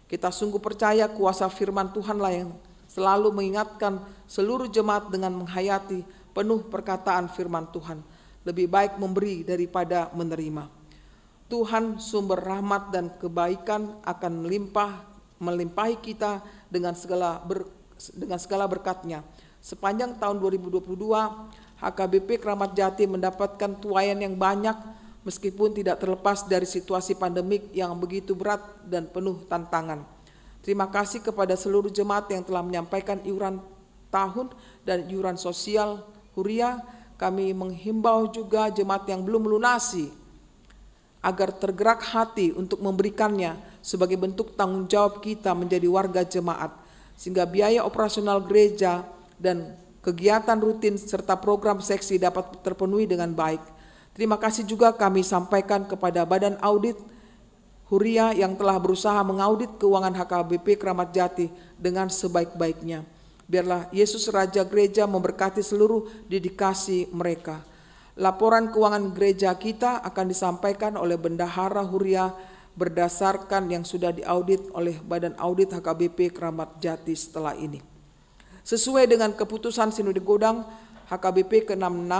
Kita sungguh percaya kuasa firman Tuhanlah yang selalu mengingatkan seluruh jemaat dengan menghayati penuh perkataan firman Tuhan. Lebih baik memberi daripada menerima. Tuhan sumber rahmat dan kebaikan akan melimpahi kita dengan segala berkat-Nya. Sepanjang tahun 2022, HKBP Kramat Jati mendapatkan tuaian yang banyak meskipun tidak terlepas dari situasi pandemik yang begitu berat dan penuh tantangan. Terima kasih kepada seluruh jemaat yang telah menyampaikan iuran tahun dan iuran sosial Huria. Kami menghimbau juga jemaat yang belum melunasi agar tergerak hati untuk memberikannya sebagai bentuk tanggung jawab kita menjadi warga jemaat, sehingga biaya operasional gereja dan kegiatan rutin serta program seksi dapat terpenuhi dengan baik. Terima kasih juga kami sampaikan kepada Badan Audit Huria yang telah berusaha mengaudit keuangan HKBP Kramat Jati dengan sebaik-baiknya. Biarlah Yesus Raja Gereja memberkati seluruh dedikasi mereka. Laporan keuangan gereja kita akan disampaikan oleh Bendahara Huria berdasarkan yang sudah diaudit oleh Badan Audit HKBP Kramat Jati setelah ini. Sesuai dengan keputusan Sinode Godang HKBP ke-66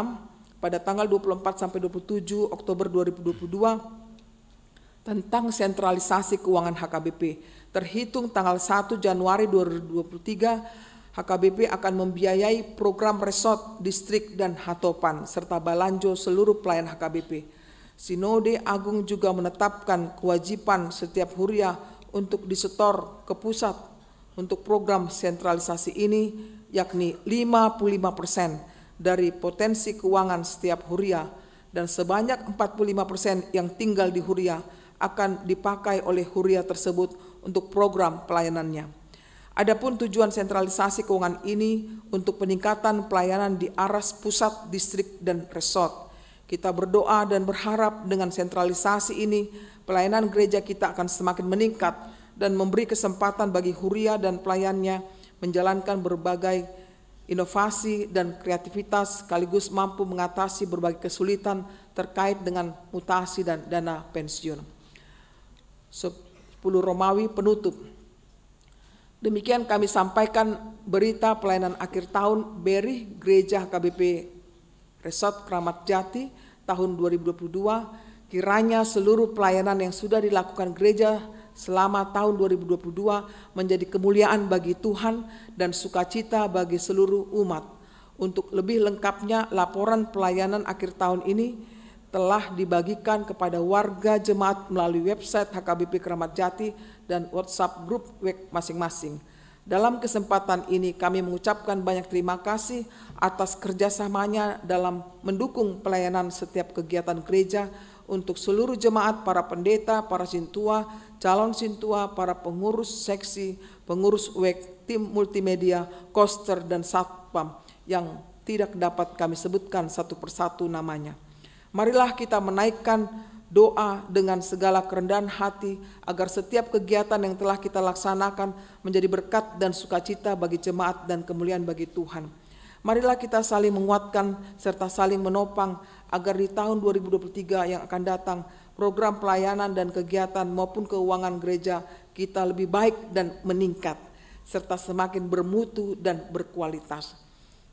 pada tanggal 24-27 Oktober 2022 tentang sentralisasi keuangan HKBP, terhitung tanggal 1 Januari 2023, HKBP akan membiayai program resort, distrik, dan hatopan, serta balanjo seluruh pelayan HKBP. Sinode Agung juga menetapkan kewajiban setiap Huria untuk disetor ke pusat untuk program sentralisasi ini, yakni 55% dari potensi keuangan setiap Huria, dan sebanyak 45% yang tinggal di Huria akan dipakai oleh Huria tersebut untuk program pelayanannya. Adapun tujuan sentralisasi keuangan ini untuk peningkatan pelayanan di aras pusat, distrik, dan resort. Kita berdoa dan berharap dengan sentralisasi ini pelayanan gereja kita akan semakin meningkat dan memberi kesempatan bagi Huria dan pelayannya menjalankan berbagai inovasi dan kreativitas sekaligus mampu mengatasi berbagai kesulitan terkait dengan mutasi dan dana pensiun. 10 Romawi penutup. Demikian kami sampaikan berita pelayanan akhir tahun BERI Gereja HKBP Resort Kramat Jati tahun 2022. Kiranya seluruh pelayanan yang sudah dilakukan gereja selama tahun 2022 menjadi kemuliaan bagi Tuhan dan sukacita bagi seluruh umat. Untuk lebih lengkapnya laporan pelayanan akhir tahun ini telah dibagikan kepada warga jemaat melalui website HKBP Kramat Jati dan WhatsApp grup WEK masing-masing. Dalam kesempatan ini kami mengucapkan banyak terima kasih atas kerjasamanya dalam mendukung pelayanan setiap kegiatan gereja untuk seluruh jemaat, para pendeta, para sintua, calon sintua, para pengurus seksi, pengurus WEK, tim multimedia, koster, dan satpam yang tidak dapat kami sebutkan satu persatu namanya. Marilah kita menaikkan doa dengan segala kerendahan hati agar setiap kegiatan yang telah kita laksanakan menjadi berkat dan sukacita bagi jemaat dan kemuliaan bagi Tuhan. Marilah kita saling menguatkan serta saling menopang agar di tahun 2023 yang akan datang program pelayanan dan kegiatan maupun keuangan gereja kita lebih baik dan meningkat serta semakin bermutu dan berkualitas.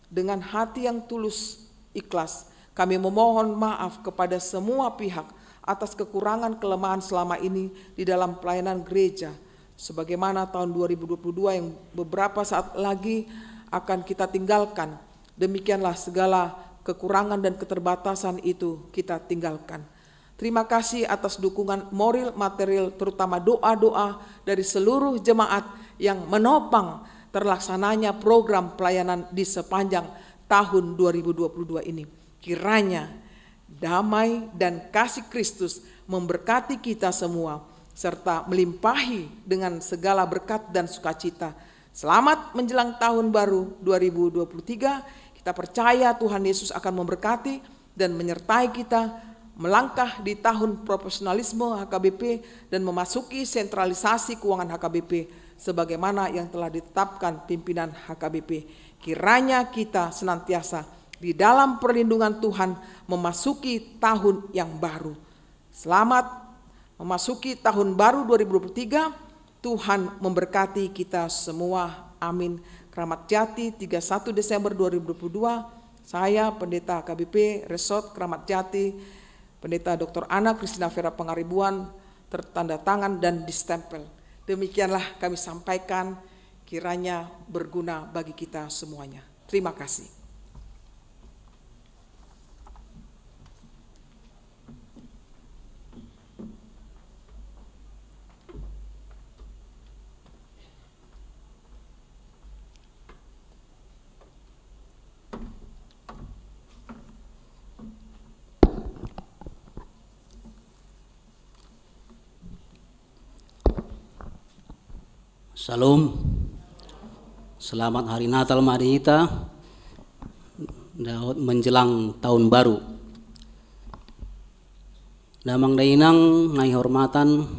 Dengan hati yang tulus ikhlas, kami memohon maaf kepada semua pihak atas kekurangan kelemahan selama ini di dalam pelayanan gereja. Sebagaimana tahun 2022 yang beberapa saat lagi akan kita tinggalkan. Demikianlah segala kekurangan dan keterbatasan itu kita tinggalkan. Terima kasih atas dukungan moral, material, terutama doa-doa dari seluruh jemaat yang menopang terlaksananya program pelayanan di sepanjang tahun 2022 ini. Kiranya damai dan kasih Kristus memberkati kita semua, serta melimpahi dengan segala berkat dan sukacita. Selamat menjelang tahun baru 2023. Kita percaya Tuhan Yesus akan memberkati dan menyertai kita melangkah di tahun profesionalisme HKBP dan memasuki sentralisasi keuangan HKBP sebagaimana yang telah ditetapkan pimpinan HKBP. Kiranya kita senantiasa di dalam perlindungan Tuhan memasuki tahun yang baru. Selamat memasuki tahun baru 2023. Tuhan memberkati kita semua. Amin. Kramat Jati 31 Desember 2022. Saya Pendeta HKBP Resort Kramat Jati, Pendeta Dr. Ana Kristina Vera Pangaribuan, tertanda tangan dan distempel. Demikianlah kami sampaikan, kiranya berguna bagi kita semuanya. Terima kasih. Salam, selamat hari Natal mari kita menjelang tahun baru. Damang dainang ngai hormatan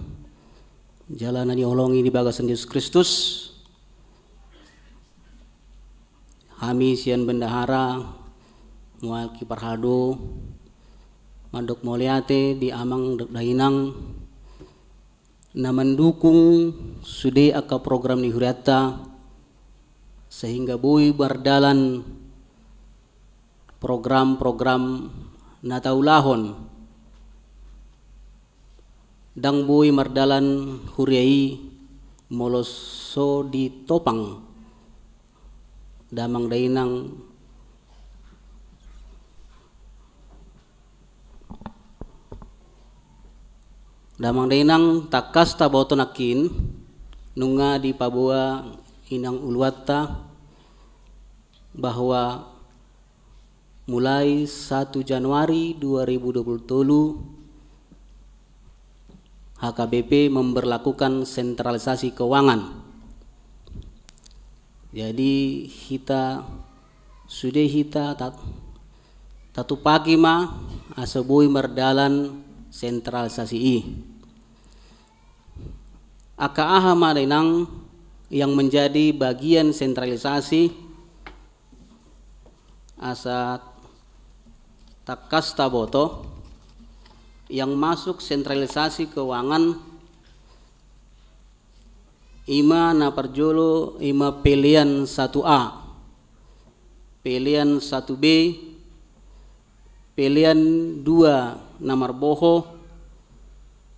jalanan diolongi di bagasan Yesus Kristus. Kami sian bendahara mual kiparhado mandok moliate di amang dainang na mendukung sude aka program ni huriata sehingga bui berdalan program-program nataulahon dang bui mardalan huriai moloso di topang damang dainang damang dainang takas tabotonakin nunga di Papua inang uluata bahwa mulai 1 Januari 2027 HKBP memberlakukan sentralisasi keuangan. Jadi kita tatu pagi mah asebui merdalan sentralisasi i. Aka madainang yang menjadi bagian sentralisasi asa takas taboto yang masuk sentralisasi keuangan ima na perjolo ima pilihan 1A, pilihan 1B, pilihan 2 Namar Boho,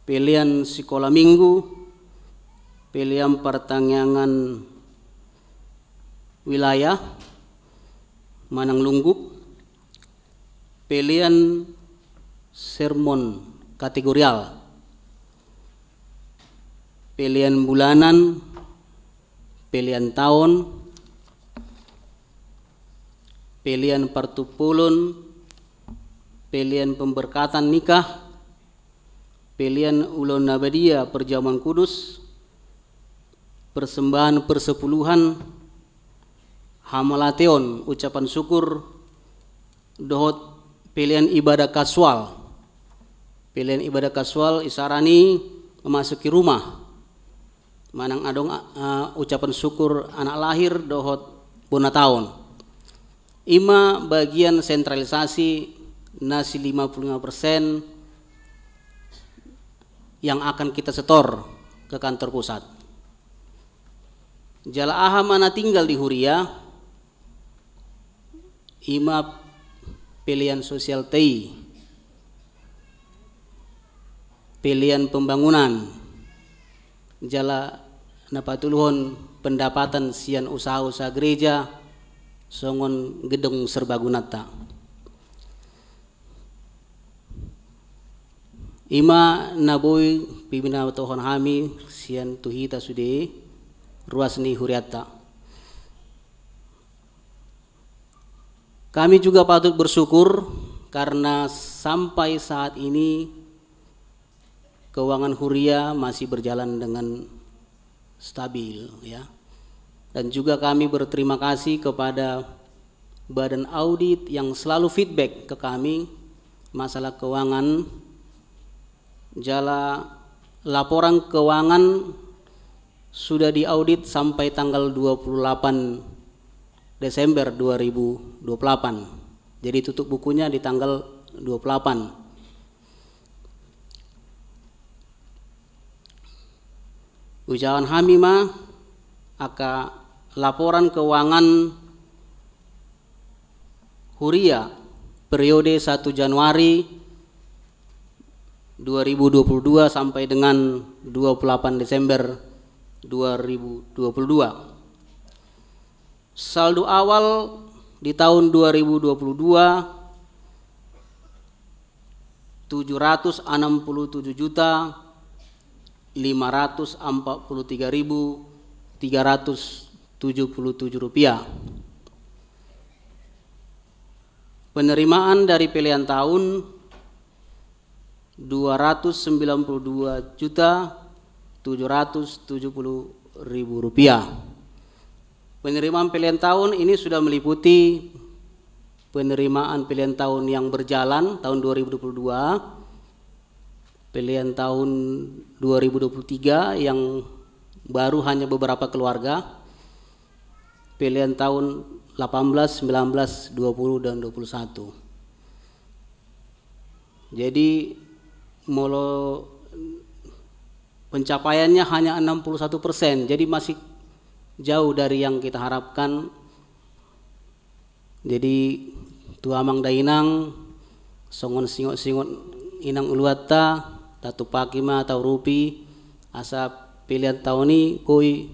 pilihan sekolah minggu, pilihan pertanyaan wilayah Manang Lungguk, pilihan sermon kategorial, pilihan bulanan, pilihan tahun, pilihan pertupulun, pilihan pemberkatan nikah, pilihan ulun nabadia perjamuan kudus, persembahan persepuluhan, hamalateon ucapan syukur, dohot pilihan ibadah kasual. Pilihan ibadah kasual isarani memasuki rumah, manang adong ucapan syukur anak lahir dohot bona tahun. Ima bagian sentralisasi nasi 55% yang akan kita setor ke kantor pusat. Jala aha mana tinggal di Huria, ima pilihan sosial TI, pilihan pembangunan, jala napatuluhon pendapatan sian usaha-usaha gereja, songon gedung serbagunata. Ima naboy pimina tohon hami sian tuhita sude ruasni huriata. Kami juga patut bersyukur karena sampai saat ini keuangan Huria masih berjalan dengan stabil, ya. Dan juga kami berterima kasih kepada Badan Audit yang selalu feedback ke kami masalah keuangan. Jala laporan keuangan sudah diaudit sampai tanggal 28 Desember 2028. Jadi tutup bukunya di tanggal 28. Ujaran hamima aka laporan keuangan Huria periode 1 Januari 2022 sampai dengan 28 Desember 2022. Saldo awal di tahun 2022 767.543.377 rupiah. Penerimaan dari pilihan tahun 292.770.000 rupiah. Penerimaan pilihan tahun ini sudah meliputi penerimaan pilihan tahun yang berjalan tahun 2022, pilihan tahun 2023 yang baru hanya beberapa keluarga, pilihan tahun 18, 19, 20 dan 21. Jadi molo pencapaiannya hanya 61%, jadi masih jauh dari yang kita harapkan. Jadi tuamang dainang songon singot-singot inang uluata tatu pakima atau rupi asa pilihan tahun ini koi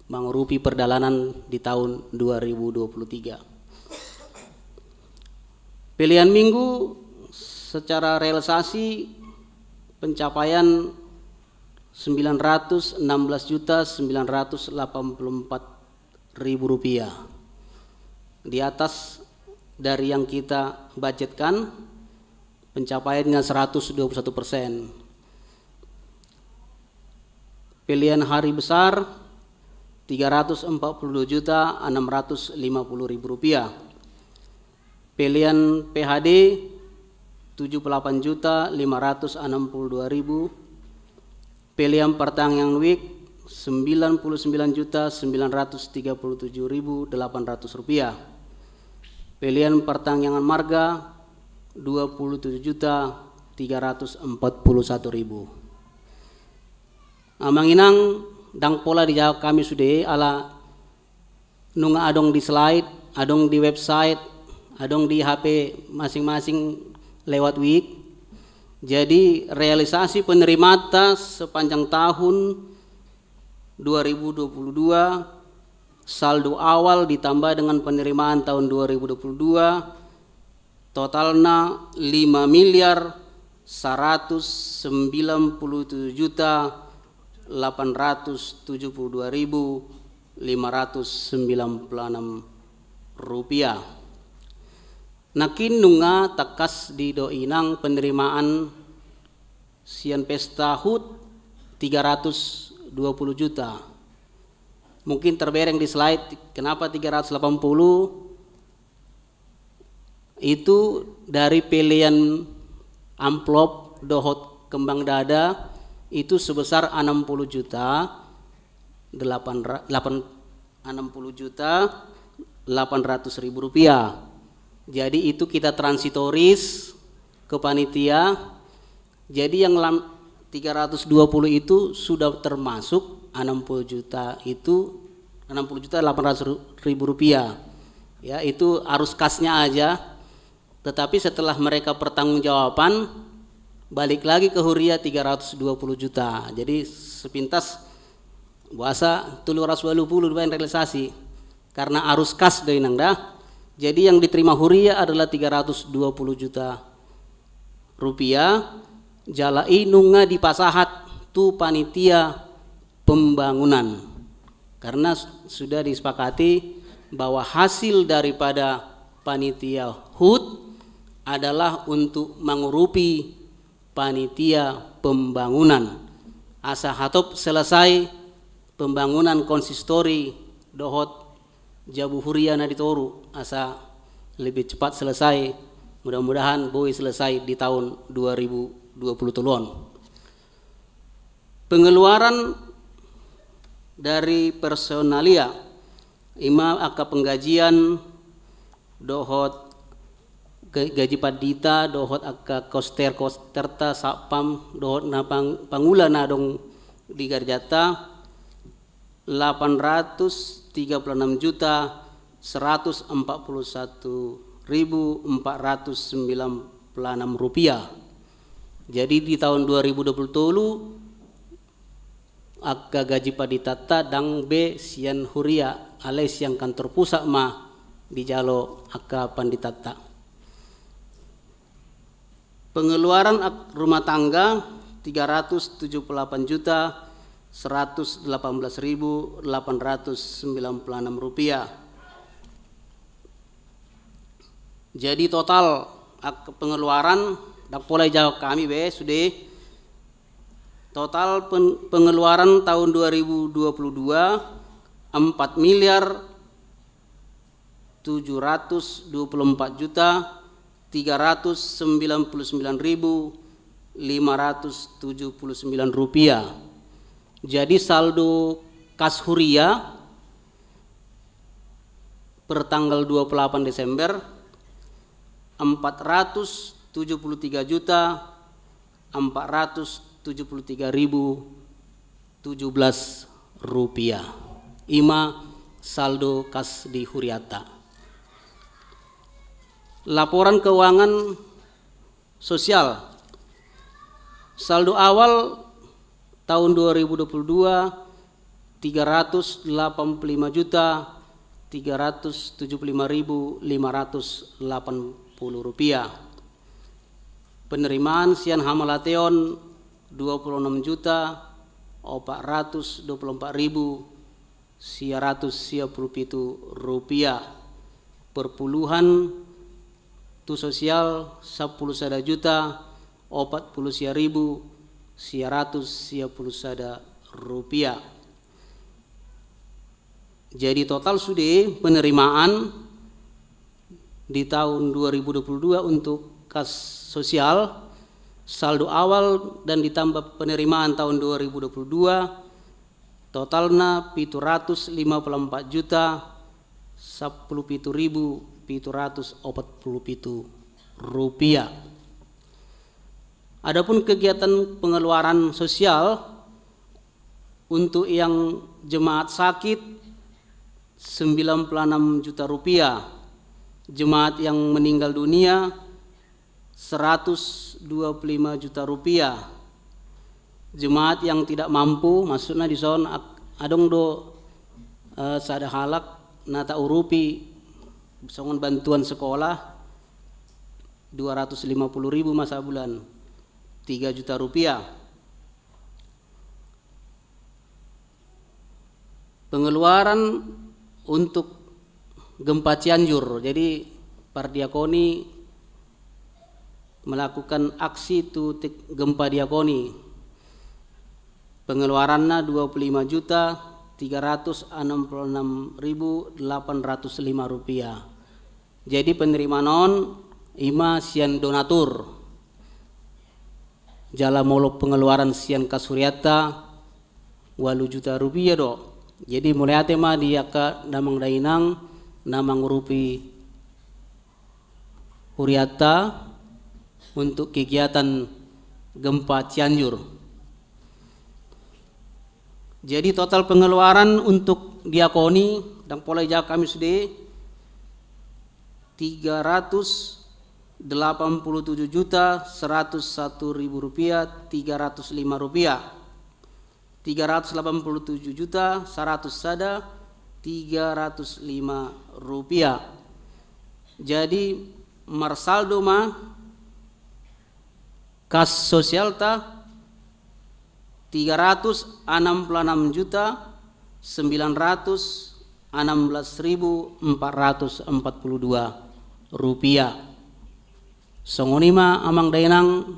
mangrupi perdalanan di tahun 2023. Pilihan minggu secara realisasi pencapaian 916.984.000 rupiah, di atas dari yang kita budgetkan, pencapaiannya 121%. Pilihan hari besar 342.650.000 rupiah. Pilihan PHD 78.562.000. Pilihan pertanggungan week 99.937.800 rupiah. Pilihan pertanggungan marga 27.341.000. Amanginang dang pola dijawab kami sudah ala nunga adong di slide, adong di website, adong di HP masing-masing lewat week. Jadi realisasi penerimaan sepanjang tahun 2022 saldo awal ditambah dengan penerimaan tahun 2022 totalnya 5.197.872.596 rupiah. Nakin nunga takas di doinang penerimaan sian pesta HUT 320 juta. Mungkin terbereng di slide kenapa 380, itu dari pilihan amplop dohot kembang dada itu sebesar 60 juta 800.000 rupiah. Jadi itu kita transitoris ke panitia. Jadi yang 320 itu sudah termasuk 60 juta itu 60.800.000 rupiah. Ya, itu arus kasnya aja. Tetapi setelah mereka pertanggungjawaban balik lagi ke Huria 320 juta. Jadi sepintas bahasa 320 realisasi. karena arus kas dari nangda. Jadi yang diterima huria adalah 320 juta rupiah. Jalai nunga dipasahat tu panitia pembangunan, karena sudah disepakati bahwa hasil daripada panitia HUT adalah untuk mengurupi panitia pembangunan. Asa hatop selesai pembangunan konsistori dohot Jabu Huria na ditoru, asa lebih cepat selesai. Mudah-mudahan boleh selesai di tahun 2020 tulon. Pengeluaran dari personalia ima aka penggajian dohot gaji padita, dohot aka kosterta sapam, dohot na pangula na dong di garjata 839.496 rupiah. Jadi di tahun 2020 aka gaji paditata dang B sian huria alias yang kantor pusat mah di jalo aka panditata. Pengeluaran rumah tangga 378.118.896 rupiah. Jadi total pengeluaran dak mulai jauh kami be sudah total pengeluaran tahun 2022 4.399.579 rupiah. Jadi saldo kas huria per tanggal 28 Desember 473.473.017 rupiah. Ima saldo kas di huriata. Laporan keuangan sosial saldo awal tahun 2022 385.375.580 rupiah. Penerimaan sian hamalateon 26.424.997 rupiah. Perpuluhan tu sosial 10.040.991 rupiah. Jadi total sudah penerimaan di tahun 2022 untuk kas sosial saldo awal dan ditambah penerimaan tahun 2022 totalnya 717.747 rupiah. Adapun kegiatan pengeluaran sosial untuk yang jemaat sakit 96 juta rupiah, jemaat yang meninggal dunia 125 juta rupiah, jemaat yang tidak mampu maksudnya di son adong do sada halak nata urupi songon bantuan sekolah 250.000 masa bulan 3 juta rupiah. Pengeluaran untuk gempa Cianjur, jadi Pardiakoni melakukan aksi tutik gempa diakoni. Pengeluarannya 25.366.805 rupiah. Jadi penerima non ima sian donatur. Jala molok pengeluaran sian kasuriata 8 juta rupiah do. Jadi mulai ate mah dia ka damang dainang namang rupi huriata untuk kegiatan gempa Cianjur. Jadi total pengeluaran untuk diakoni dan pola jauh kami sudah 387.101.305 rupiah 387.100 sada rupiah. Jadi marsaldo ma kas sosial ta 306.916.442 rupiah. Songonima amang daenang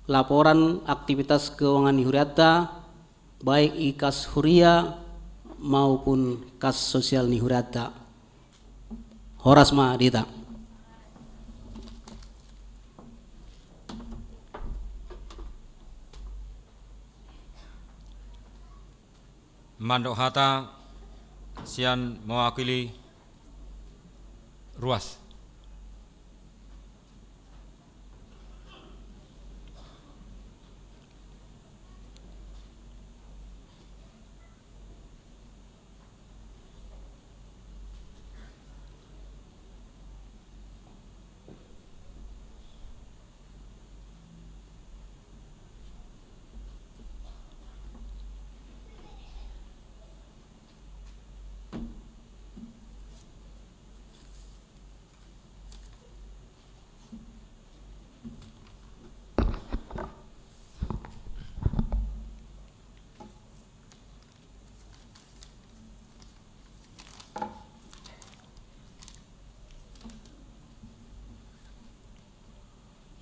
laporan aktivitas keuangan Nihuriata baik ikas huria maupun kas sosial Nihuriata. Horas ma dita. Mandok hata sian mewakili ruas.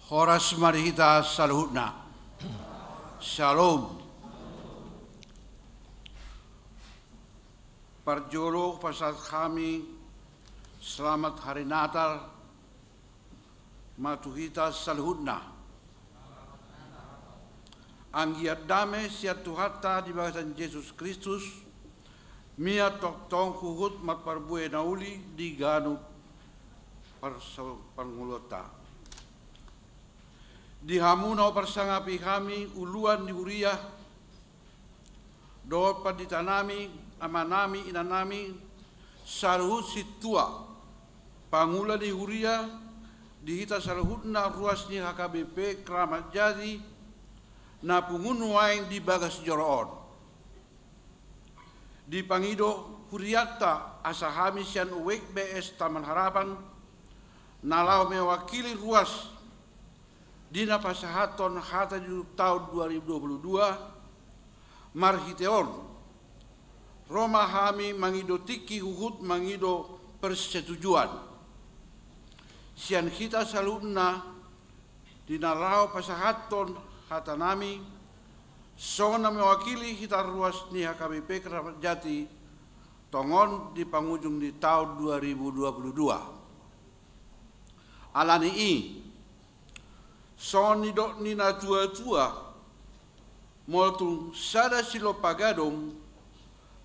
Horas marihita saluhutna. Shalom. Parjolo pasat kami selamat hari Natal. Matuhita saluhutna. Anggiat dame siat tuhata di bagasan Yesus Kristus. Mia tok tong huhut mat parbue nauli di ganu pangulota. Di hamunau persangapi kami uluan di Huria dapat ditanami amanami inanami saruhut situa pangula di Huria dihita saruhutna ruasni HKBP Kramat Jati na pungun waing di bagas joroon di pangido Huriata asahami sian uwek BS Taman Harapan nalau mewakili ruas Dina pasahaton hata di tahun 2022 marhiteon Roma hami mangido tiki huhut mangido persetujuan sian kita salunna dina lao pasahaton hata nami sona mewakili kita ruas ni HKBP Kramat Jati tongon di pangujung di tahun 2022 alani i Soni dok nina tua-tua moltung sada silo pagadong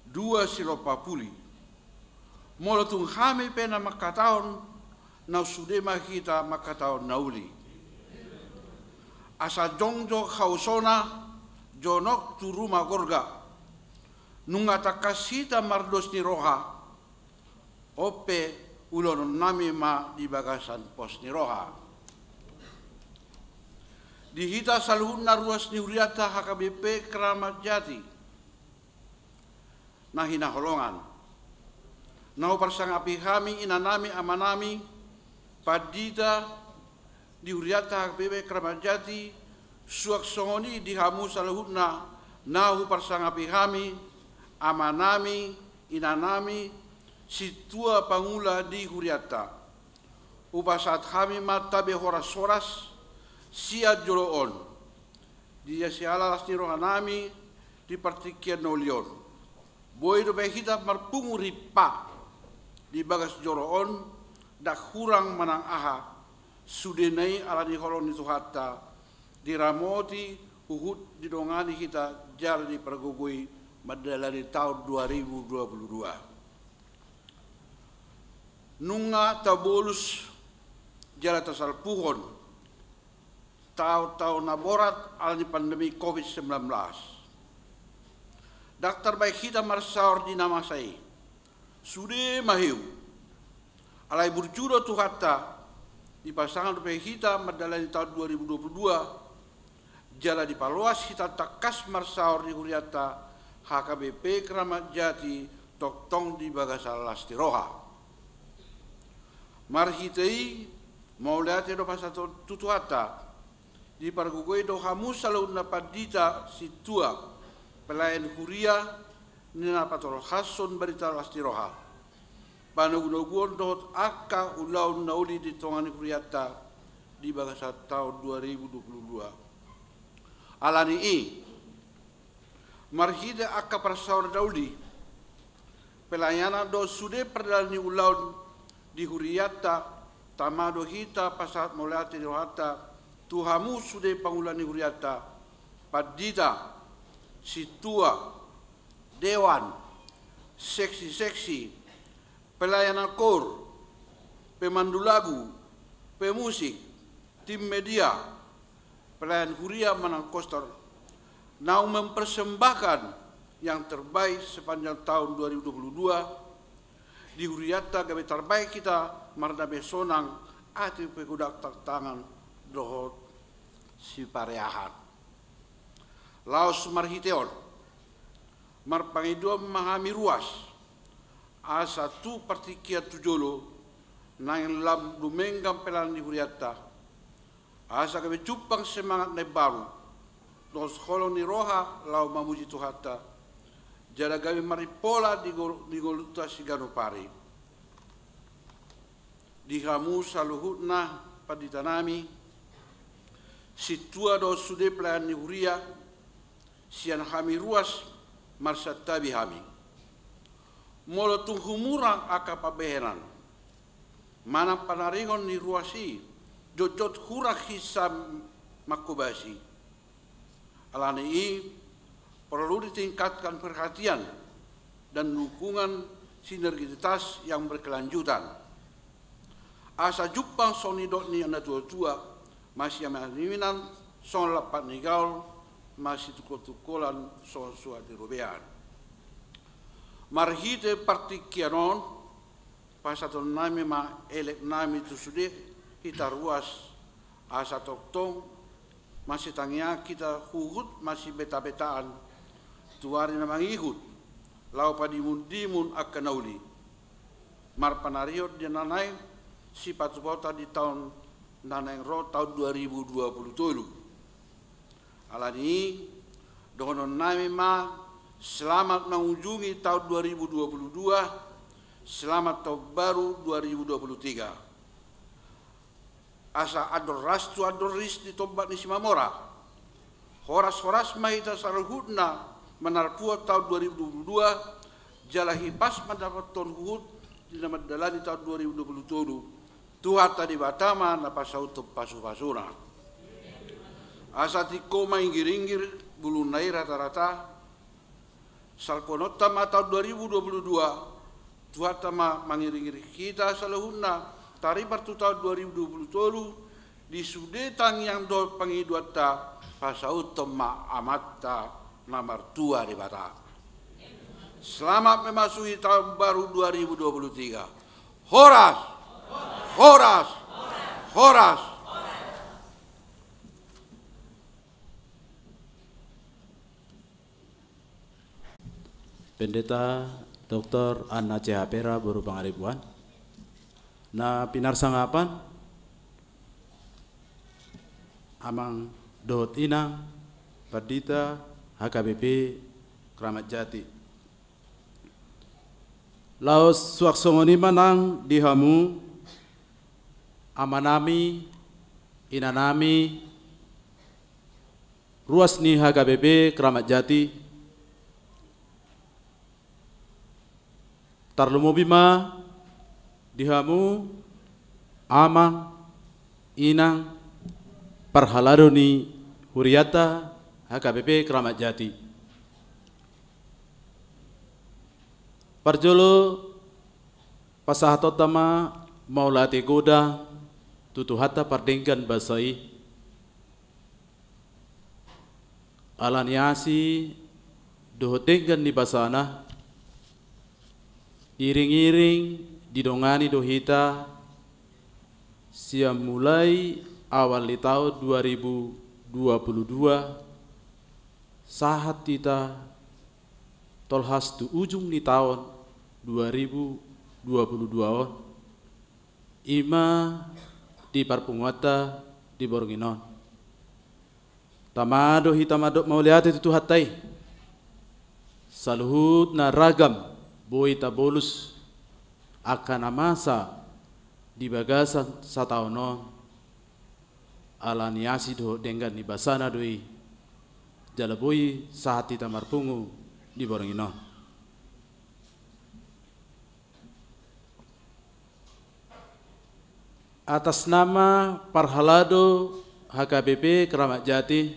dua silo papuli moltung hami pena makataon na sudema kita makataon nauli asa jongjo khausona jonok tu rumah gorga nungata kasita mardos ni roha ope ulon nami ma di bagasan pos ni roha dihita saluhutna ruas Nihuriata HKBP Kramat Jati nahina holongan nau persangapi kami inanami amanami padita di Huriata HKBP Kramat Jati suak songoni dihamu saluhutna nahu persangapi kami amanami inanami situa pangula di Huriata upasat kami matabe horas-horas siat joloon dia siala lasni rohanami di partikian nolion boy do behita marpunguri pa di bagas joloon dak kurang manang aha sudenai ala di holon itu hatta diramoti uhud didongani kita jar di pergugui madalari tahun 2022 nunga tabolus jala tasal puhon tahun naborat alani pandemi COVID-19. Daktar baik kita marsaur di nama saya. Sudah mahiu. Alai burjuro tu hatta di pasangan baik kita madalani tahun 2022 jala di paluas kita takas marsaur di Huriata HKBP Kramat Jati toktong di bagasa lasti roha. Marhitei mau lihat do pasato tutuata di pargugoi do hamu salau na padita situa pelayan huria nina patol hason berita lasti roha. Panagunaguan dohot akka ulau nauli di tongani huriata di bagasa tahun 2022. Alani i marhida akka prasaur daudi pelayanan do sude perdalani ulau di huriata tamado hita pasat molati rohata tuhamu sude pangulani huriata padita situa dewan seksi-seksi pelayanan kor pemandu lagu pemusik tim media pelayan huria Manang Koster mau mempersembahkan yang terbaik sepanjang tahun 2022 di huriata gawe terbaik kita mardabe sonang ati pekudak tangan dohot si pareahan laos marhiteon marpangiduam mahami ruas asa tu partikia tujolo nang lam dumenggam pelan di huriata asa gawe cupang semangat na baru dos kolon ni roha lau mamuji tuhata jada gawe maripola di goluta si ganopari di hamu saluhutna paditanami situa do sude pelayan ni huria sian hami ruas marsatabi hami molo tunghumurang aka pabeheran mana panaringon ni ruasi jojot hurah hisam makubasi alani i perlu ditingkatkan perhatian dan dukungan sinergitas yang berkelanjutan asa jupang sonidot ni anda tua-tua masih amaninan son lapat nigaul masih tukol-tukolan son suati robean marhite partikianon pasaton nami ma elek nami tu sude kita ruas asa toktong masih tangnya kita huhut masih beta-betaan tuari na mangihut lau padimun-dimun akan nauli marpanariot di nanay si patupota di tahun nanay ro tahun 2027 alani dohonon nami ma selamat mengunjungi tahun 2022 selamat tahun baru 2023 asa ador rastu ador ris di tobat ni simamora horas-horas mahita saruhudna menarpua tahun 2022 jalahi pas mendapat ton huhud di nama dalani tahun 2027 Tuhan tadi batama napa sautup pasu-pasuna asa tiko mainggir-inggir bulu nai rata-rata salponota ma tahun 2022 Tuhan tama mangiring kita saluhuna tari partu tahun 2027 di sudetan yang do pangiduata pasautum ma amatta nomor 2 di bata. Selamat memasuki tahun baru 2023. Horas, horas, horas. Pendeta Dr. Anna Cehapera Buru Pangaribuan na pinarsangapan amang dohot inang Perdita HKBP Kramat Jati laos suaksongoni manang dihamu amanami inanami ruas ni HKBP Kramat Jati tarlumo bima dihamu amang inang parhalaroni huriata HKBP Kramat Jati parjolo pasahatotama maulati goda tutuhata pardengkan basai alaniasi dohotengkan di basana iring-iring didongani dohita siam mulai awal di tahun 2022 sahat kita tolhas tu ujung di tahun 2022 ima di Parpunguata di Boronginon. Tamado hitamadok mauliat itu hatai. Saluhut na ragam boi tabolus akan amasa di bagasan sataonon alaniasi do dengan di basana doi jalaboi sahati tamarpungu di Boronginon. Atas nama Parhalado HKBP Keramat Jati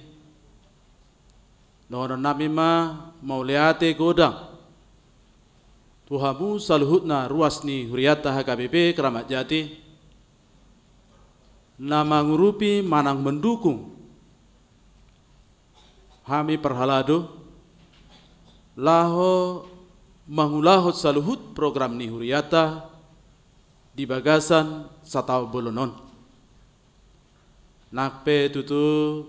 nono namima mauliate godang tuhamu saluhutna ruasni huriata HKBP Keramat Jati nama ngurupi manang mendukung hami Parhalado laho mangulahot saluhut program ni huriata di bagasan satau bolonon. Nakpe tutu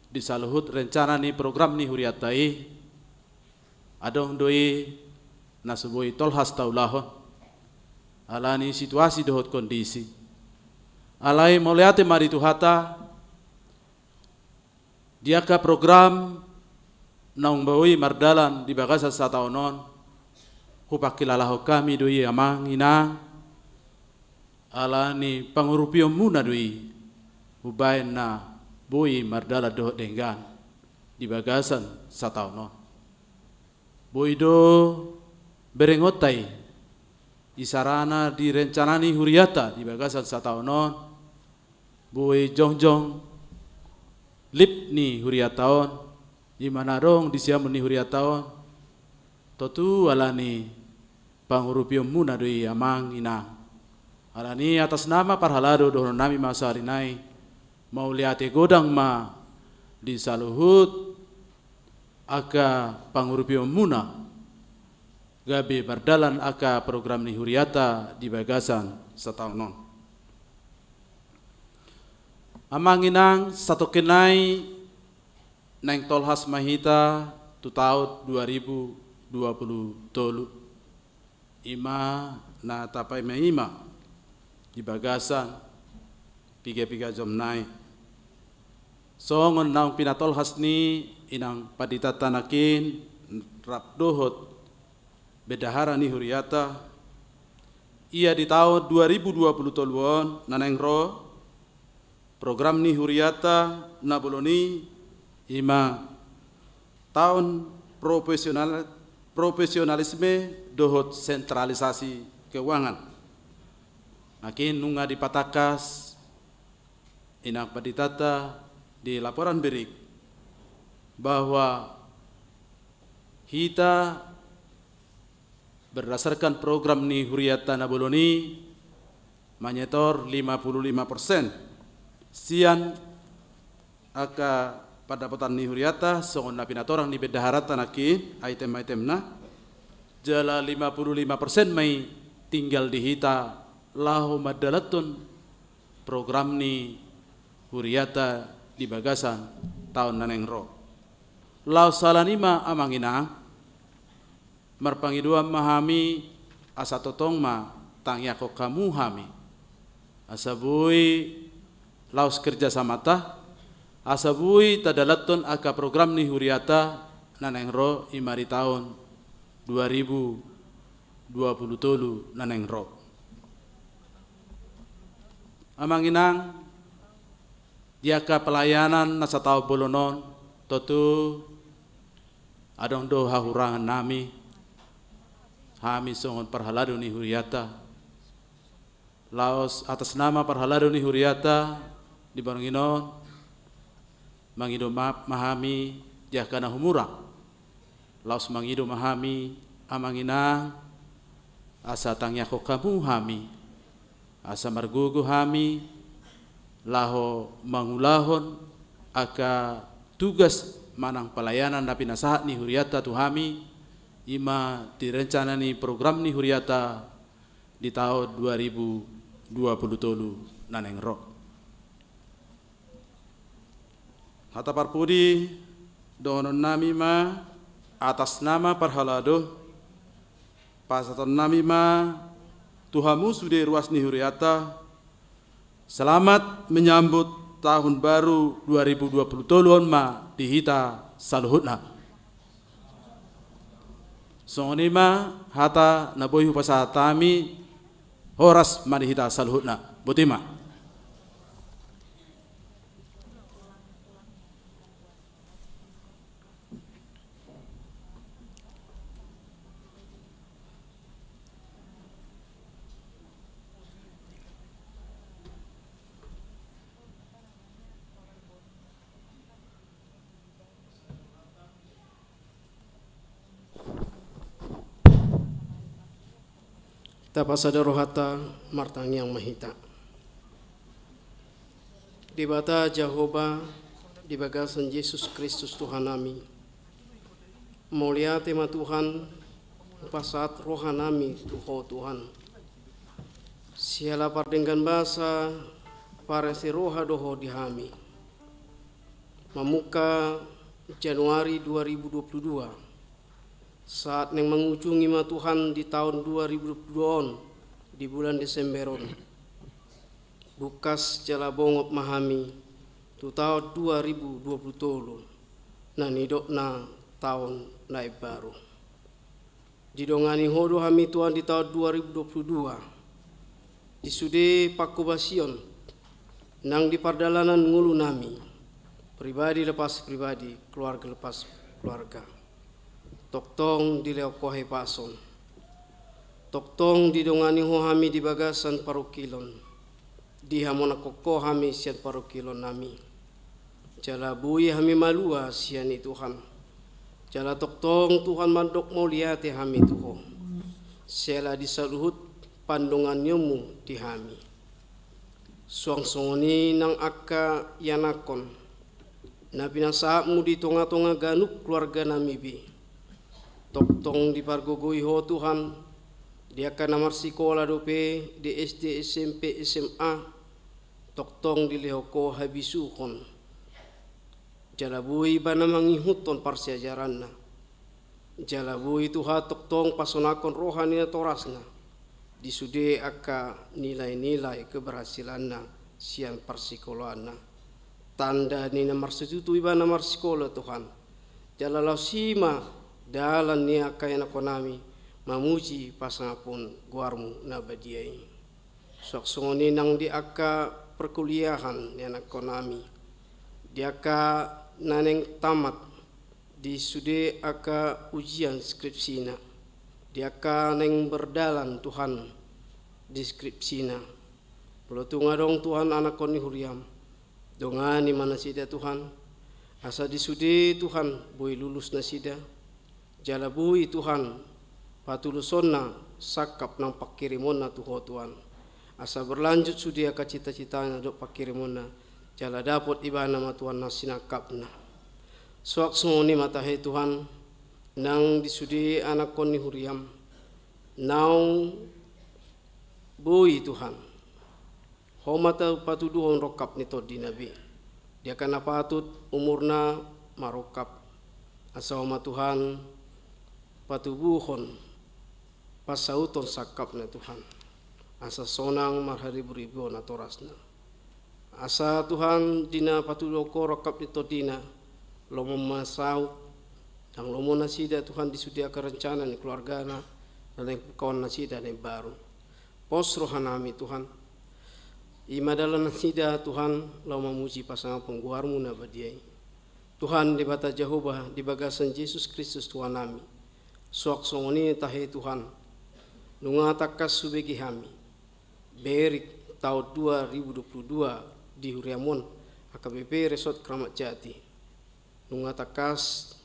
di saluhut rencana ni program ni huriatai adong doi nasuboi tolhas taulahon alani situasi dohot kondisi alai mauliate mari tuhata diaka program naung bawi mardalan di bagasan sataunon hupakilalaho kami doi amang inang alani pangurupio muna doi hubain na boi mardala doh denggan di bagasan sataunon boi do berengotai isarana di rencanani huriata di bagasan sataunon boi jongjong lip ni huriataon di mana dong di siamun ni huriataon totu alani pangurupio muna doi amang inang alani atas nama Parhalado dohon nami masarinai mauliate godang ma di saluhut aka pangurupio muna gabe bardalan aka program ni huriata di bagasan sataunon. Amanginang satu kenai neng tolhas mahita tu tahun 2020 tolu ima na tapai meima di bagasan piga-piga jom nai songon naung pinatol hasni inang padita tanakin rap dohot bedahara ni huriata ia di tahun 2020 toluan naneng ro program ni huriata naboloni ima tahun profesionalisme dohot sentralisasi keuangan. Akin nunga dipatakas inak paditata di laporan berik bahwa kita berdasarkan program ni huriata naboloni manyetor 55% sian aka pendapatan ni huriata songon napinatorang ni bedaharatan akin item-item na jala 55% mai tinggal di hita lahu madalatun program ni huriata di bagasan tahun naneng ro lau salanima amanginang marpangidua mahami asa totong ma tangyako kamu hami asabui lau kerja samata asabui tadalatun aka program ni huriata naneng ro imari tahun 2020 tolu naneng ro. Amanginang diaka pelayanan nasa tau bolonon totu adong do hahurangan nami hami songon Parhalado ni huriata laos atas nama Parhalado ni huriata di Boronginon mangido mahami diaka na humurang laos mangido mahami amanginang asa tangyako kamu hami asa margugu hami laho mangulahon aka tugas manang pelayanan na pinasahat ni huriata tu hami ima direncana ni program ni huriata di tahun 2020 tolu naneng ro. Hata parpudi donon nami ma atas nama Parhalado pasaton nami ma Tuhamu sude ruas ni huriata. Selamat menyambut tahun baru 2020 ma dihita saluhutna. Songonima hata naboy pasatami horas manihita saluhutna. Butima. Tapasada rohata martang yang mahita. Di bata Jehovah di bagasan Yesus Kristus Tuhan nami. Mulia tema Tuhan pasat roha nami Tuhan. Siala pardenggan basa para si roha doho dihami. Mamuka Januari 2022. Saat neng mengunjungi ma Tuhan di tahun 2022 di bulan Desemberon. Bukas jala bongop mahami tu tahun 2020. Na nidok na tahun naib baru. Didongani hodo hami Tuhan di tahun 2022. Di sude pakubasion nang di pardalanan ngulu nami. Pribadi lepas pribadi, keluarga lepas keluarga. Toktong di leokohe pason. Toktong di dongani ho hami di bagasan parukilon. Di hamona koko hami sian parukilon nami. Jala bui hami malua siani Tuhan. Jala toktong Tuhan mandok mauliate hami tuho. Siala disaluhut pandongan nyomu di hami. Suang songoni nang akka yanakon. Na pinasamu di tonga-tonga ganuk keluarga nami bi. Toktong di pargogoi ho Tuhan, dia akan namar sekolah dope di SD, SMP, SMA. Toktong di lehoko habisukon. Jalabui bana mangihuton parsiajaranna. Jalabui Tuhan toktong pasonakon rohani torasna. Disude aka nilai-nilai keberhasilanna sian parsikoloanna. Tanda ni namar setutui bana namar sekolah Tuhan. Jalalau sima dalan ni akay na konami mamuji pasangapun guarmu na badiay. Soksongoni nang di aka perkuliahan ni anak konami. Di aka naneng tamat di sude aka ujian skripsina. Di aka neng berdalan Tuhan di skripsina. Pelotunga dong Tuhan anak koni huriam. Dongani mana sida Tuhan. Asa di sude Tuhan boy lulus na sida. Jalabui Tuhan patulusonna sakap nang pakirimonna tuho Tuhan. Asa berlanjut sudia ka cita-citanya dok pakirimonna. Jala dapot ibana ma Tuhan na sinakapna. Suak sungoni matahe Tuhan nang disudi anak koni huriam. Naung bui Tuhan. Homata patuduhon rokap nito di nabi. Dia kana patut umurna marokap. Asa homa Tuhan patubuhon pasauton sakap na Tuhan. Asa sonang marhari beribu na torasna. Asa Tuhan dina patudoko rokap nito dina lomo masau ang lomo nasida Tuhan disudia kerencana ni keluarga na dan kawan nasida ni baru. Pos rohanami Tuhan. Imadalan nasida Tuhan lomo muji pasang pengguarmu na badiai. Tuhan di bata Jehovah di bagasan Yesus Kristus Tuhan nami. Suak songoni tahe Tuhan. Nunga takas subegi hami. Berik tahun 2022 di Huriamon AKBP Resort Kramat Jati. Nunga takas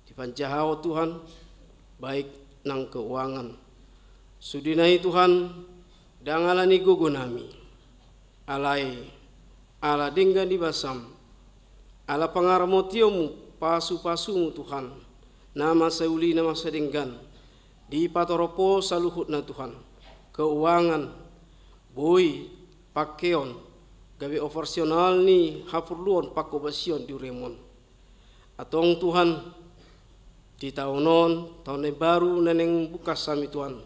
di panjahau Tuhan baik nang keuangan. Sudinai Tuhan dangalani gugunami. Alai ala denggan di basam. Ala pangaramotiomu pasu-pasumu Tuhan. Nama seuli nama sedenggan di patoropo saluhut na Tuhan keuangan boy pakeon gawe operasional ni hapurluon pakobasion di remon atong Tuhan Di tahun baru neneng bukas sami Tuhan.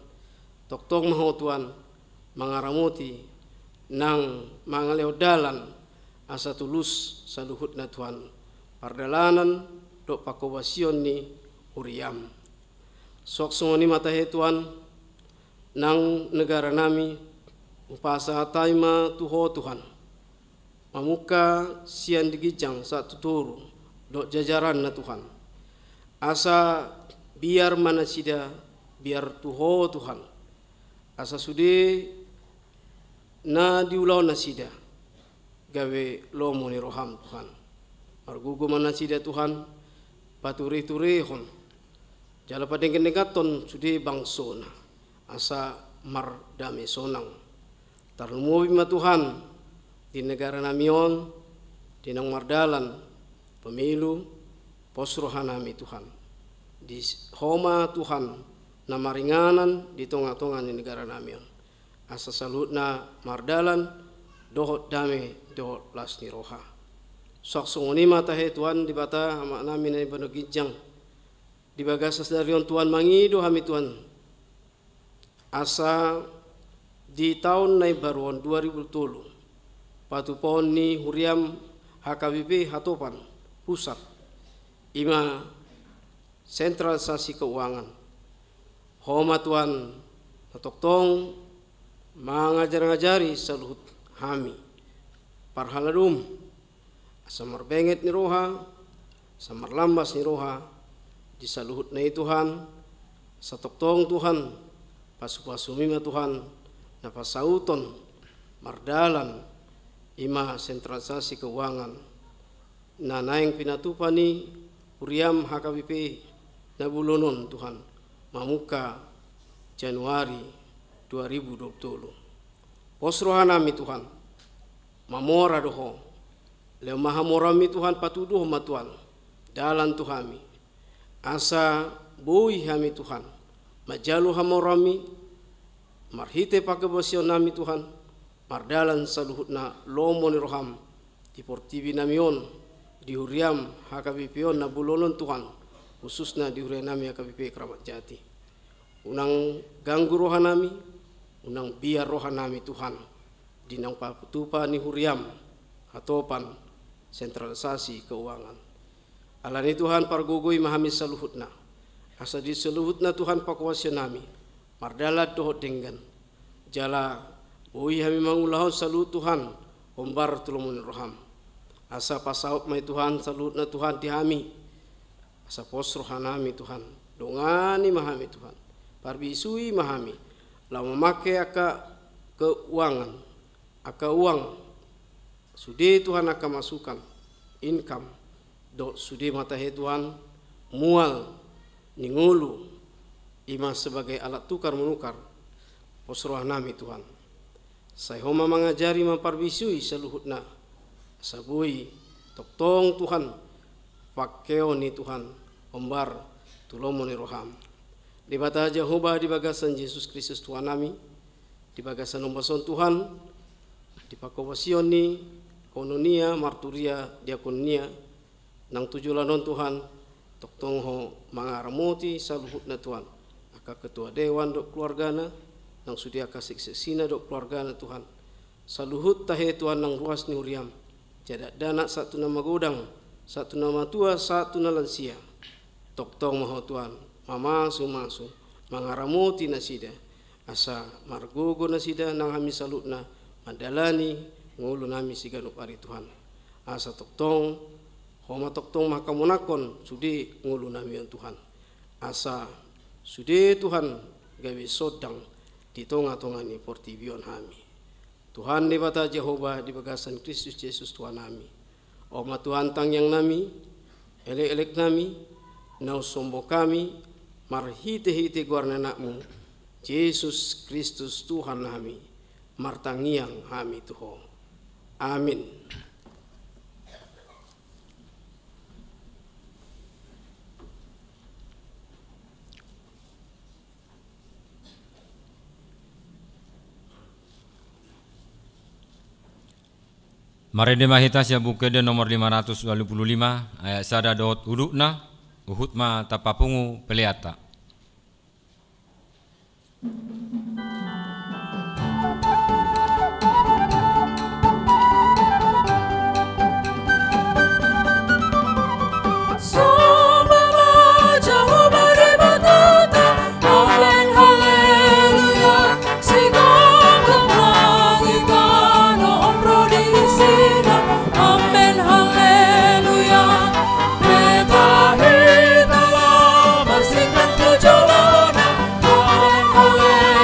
Toktong maho Tuhan mangaramuti nang mangaleo dalan asa tulus saluhutna Tuhan. Pardalanan dok pakobasion ni uriam. Sok sungoni matahe Tuhan nang negara nami upasa taima tuho Tuhan. Mamuka sian digijang satu turu dok jajaran na Tuhan. Asa biar mana sida biar tuho Tuhan. Asa sude na diulau na sida gawe lomo ni roham Tuhan. Margugo mana sida Tuhan paturi-turihon jala padengken-dengkaton sude bangsona asa mardame sonang. Tarumubi ma Tuhan di negara namion di nang mardalan pemilu posrohanami Tuhan di homa Tuhan na maringanan di tonga-tonga ni negara namion asa salutna mardalan dohot dame dohot lasni roha. Sok sunguni matahe Tuhan di bata ama nami na ibanogijang di bagasas darion Tuhan mangido hami Tuhan asa di tahun na baruan 2010 patupon ni huriam HKBP Hatopan pusat ima sentralisasi keuangan homa Tuhan natoktong mangajar-ngajari saluhut hami parhaladum samar benget ni roha samar lambas ni roha di saluhut na Tuhan satoktong Tuhan pasupasumima Tuhan napasauton mardalan ima sentralisasi keuangan na naeng pinatupani uriam HKBP na bulonon Tuhan mamuka Januari 2020. Posrohanami Tuhan mamora doho leo mahamorami Tuhan patuduh ma Tuhan dalan Tuhami asa bui hami Tuhan majalu hamorami marhite pakabasion nami Tuhan mardalan saluhutna lomo ni roham di portibi namion di huriam HKBP na bulonon Tuhan khususna di huriam nami HKBP Keramat Jati unang ganggu rohanami unang biar rohanami Tuhan dinang patupa ni huriam hatopan sentralisasi keuangan alani Tuhan pargugui mahami saluhutna asa di saluhutna Tuhan pakuasya nami mardalat dohot denggan jala ui hami mangulahon salut Tuhan hombar tulumun roham asa pasaut mai Tuhan salutna Tuhan di hami asa posrohanami Tuhan dongani mahami Tuhan parbisui mahami lau memakai aka keuangan aka uang sude Tuhan akan masukkan income do sude matahe Tuhan mual ningulu ima sebagai alat tukar menukar posrohanami Tuhan saya homa mengajari memparbisui seluhutna sabui toktong Tuhan pakeo ni Tuhan ombar tulomo ni roham di bata Jehovah di bagasan Yesus Kristus Tuhan nami di bagasan umbason Tuhan di pakowasion ni kononia marturia diakonia nang tujulanon Tuhan toktong ho mangaramuti saluhutna Tuhan aka ketua dewan dok keluargana nang sudia kasih sesina dok keluargana Tuhan saluhut tahe Tuhan nang ruas ni huriam jadak dana satu nama godang satu nama tua satu na lansia toktong maho Tuhan mamasu mangaramuti nasida asa margogo nasida nang hami salutna madalani ngulu nami siganup ari Tuhan asa toktong homa toktong makamunakon sudi ngulu nami Tuhan asa sudi Tuhan gawe sodang di tonga-tonga ni portibion hami Tuhan di bata Jehovah di bagasan Kristus Yesus Tuhan nami oma Tuhan tang yang nami elek-elek nami nau sombo kami marhite-hite guarna nakmu Yesus Kristus Tuhan nami martangiang hami tuho amin. Mari demahita sia bukede nomor 525 ayat sada dot udukna Uhut ma tapapungu peliata. Hallelujah.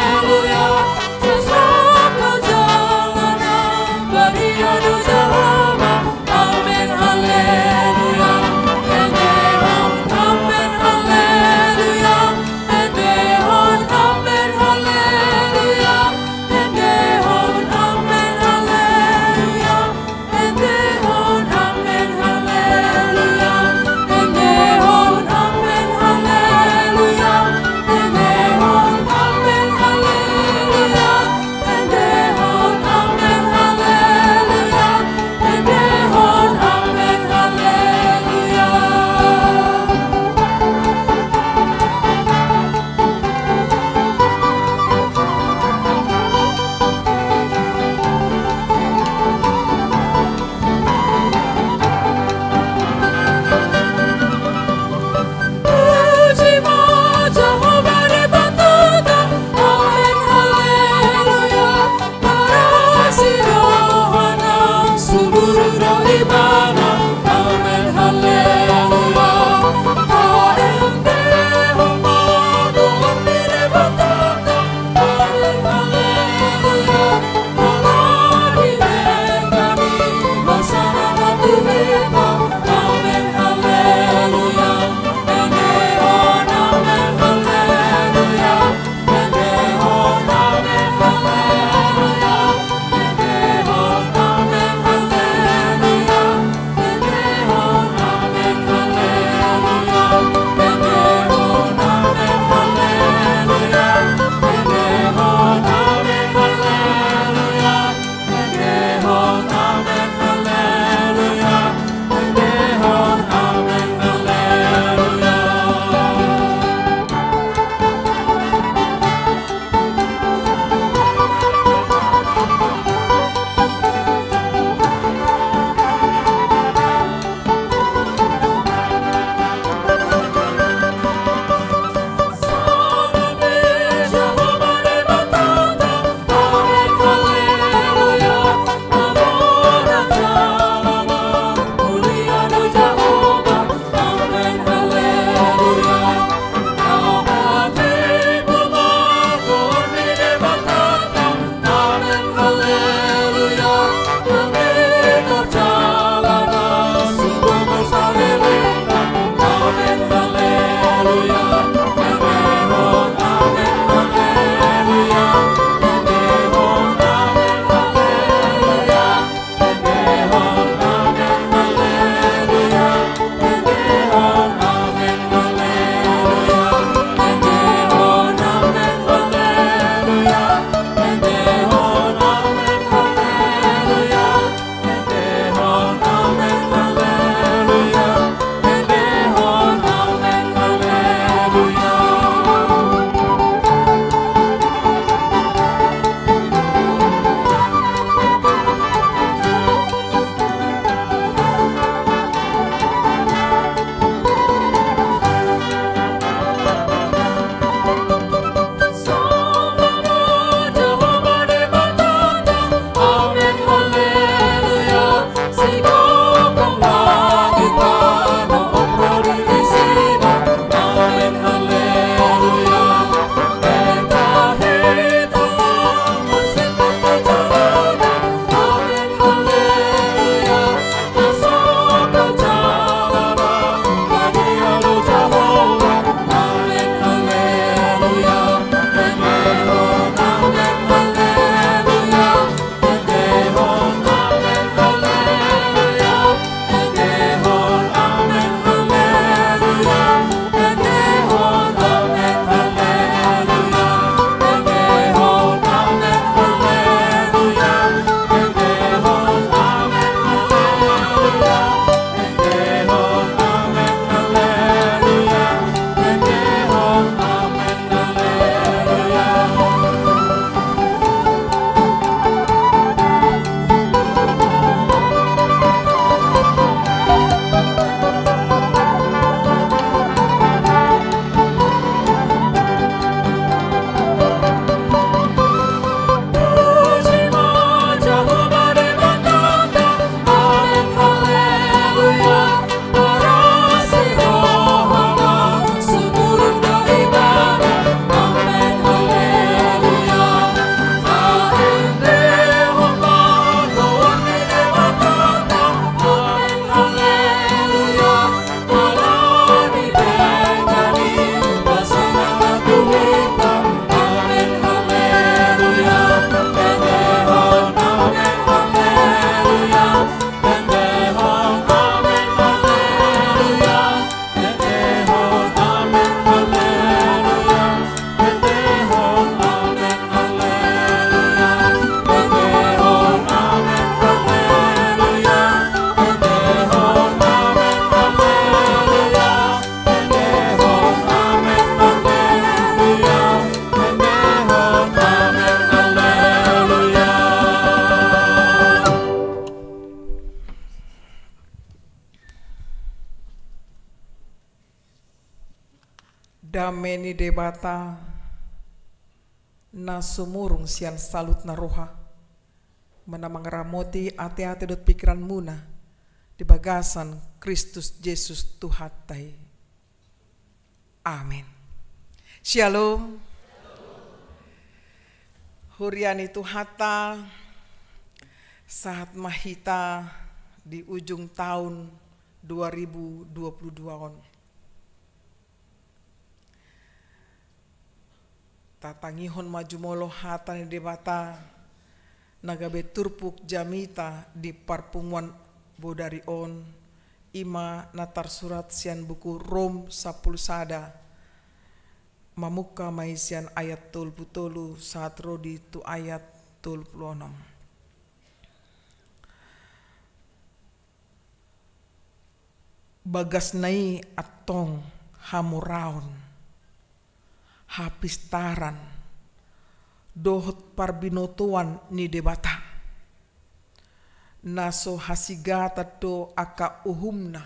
dameni debata na sumurung sian salut na roha menamang ramoti ate-ate dot pikiran muna di bagasan Kristus Yesus Tuhatai. Amin. Shalom. Huriani Tuhata saat mahita di ujung tahun 2022 on. Tatangihon maju molo hata ni debata nagabe turpuk jamita di parpunguan bodari on ima natar surat sian buku Rom 10 sada mamuka maisian ayat 30 saat rodi tu ayat 36. Bagas nai atong hamuraon hapistaran dohot parbinotuan ni debata naso hasigata do aka uhumna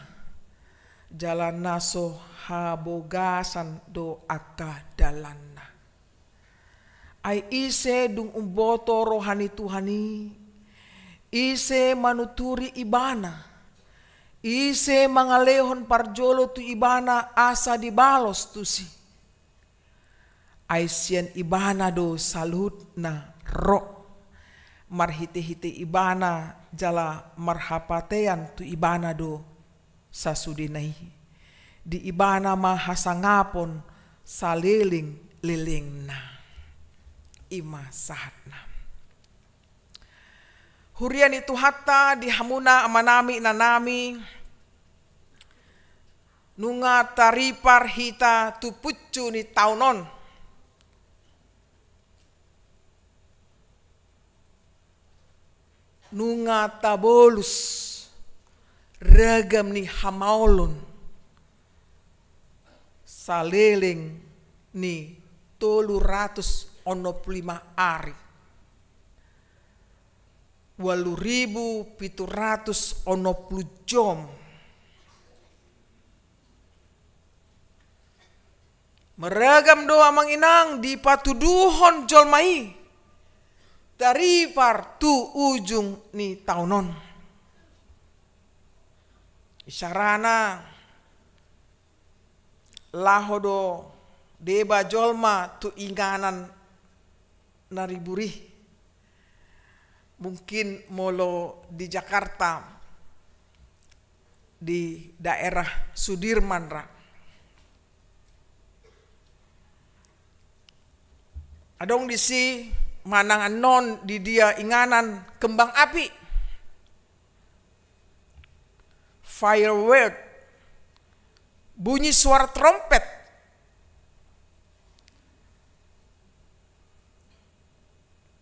jalan naso habogasan do aka dalanna ai ise dung umboto rohani Tuhani ise manuturi ibana ise mangalehon parjolo tu ibana asa dibalos tusi aisian ibana do salut na ro marhite-hite ibana jala marhapatean tu ibana do sasudinai di ibana mahasangapon saliling lilingna ima sahatna hurian itu hatta dihamuna amanami nanami nunga taripar hita tu puccu ni taunon nunga tabolus ragam ni hamaulun saliling ni 365 ari 8.760 jom meragam doa manginang di patuduhon jolmai dari partu ujung ni taunon isyarana lahodo deba jolma tu inganan nariburi mungkin molo di Jakarta di daerah Sudirman ra adong disi manang non di dia inganan kembang api firework bunyi suara trompet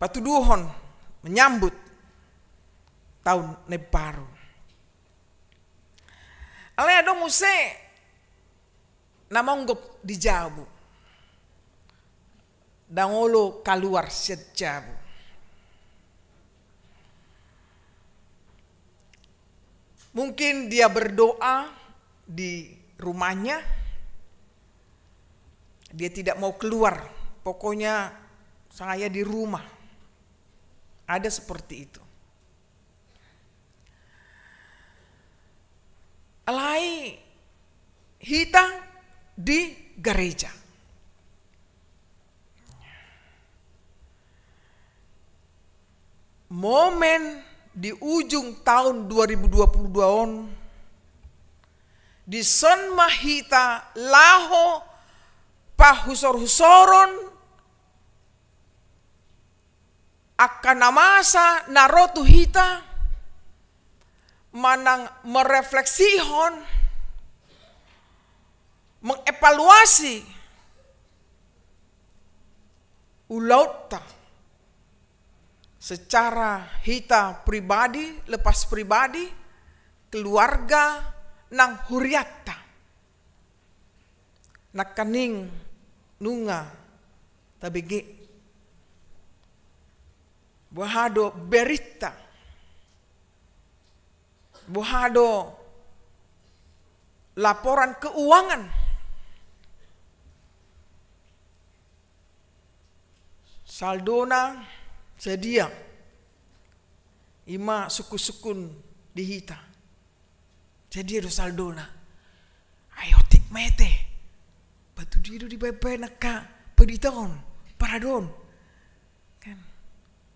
patuduhon menyambut tahun baru ale adong muse namonggop di jabu dangolo keluar sejabu mungkin dia berdoa di rumahnya dia tidak mau keluar pokoknya saya di rumah ada seperti itu alai hita di gereja momen di ujung tahun 2022 on di son mahita laho pahusor-husoron akan namasa narotu hita manang merefleksihon mengevaluasi ulauta secara hita pribadi, lepas pribadi, keluarga, nang huriata. Nakaning nunga tabigi. Buhado berita. Buhado laporan keuangan. Saldona sedia ima suku-sukun di hita. Sedia do saldona. Ayo tik mete. Batu dido di bebe naka pediton paradon. Kan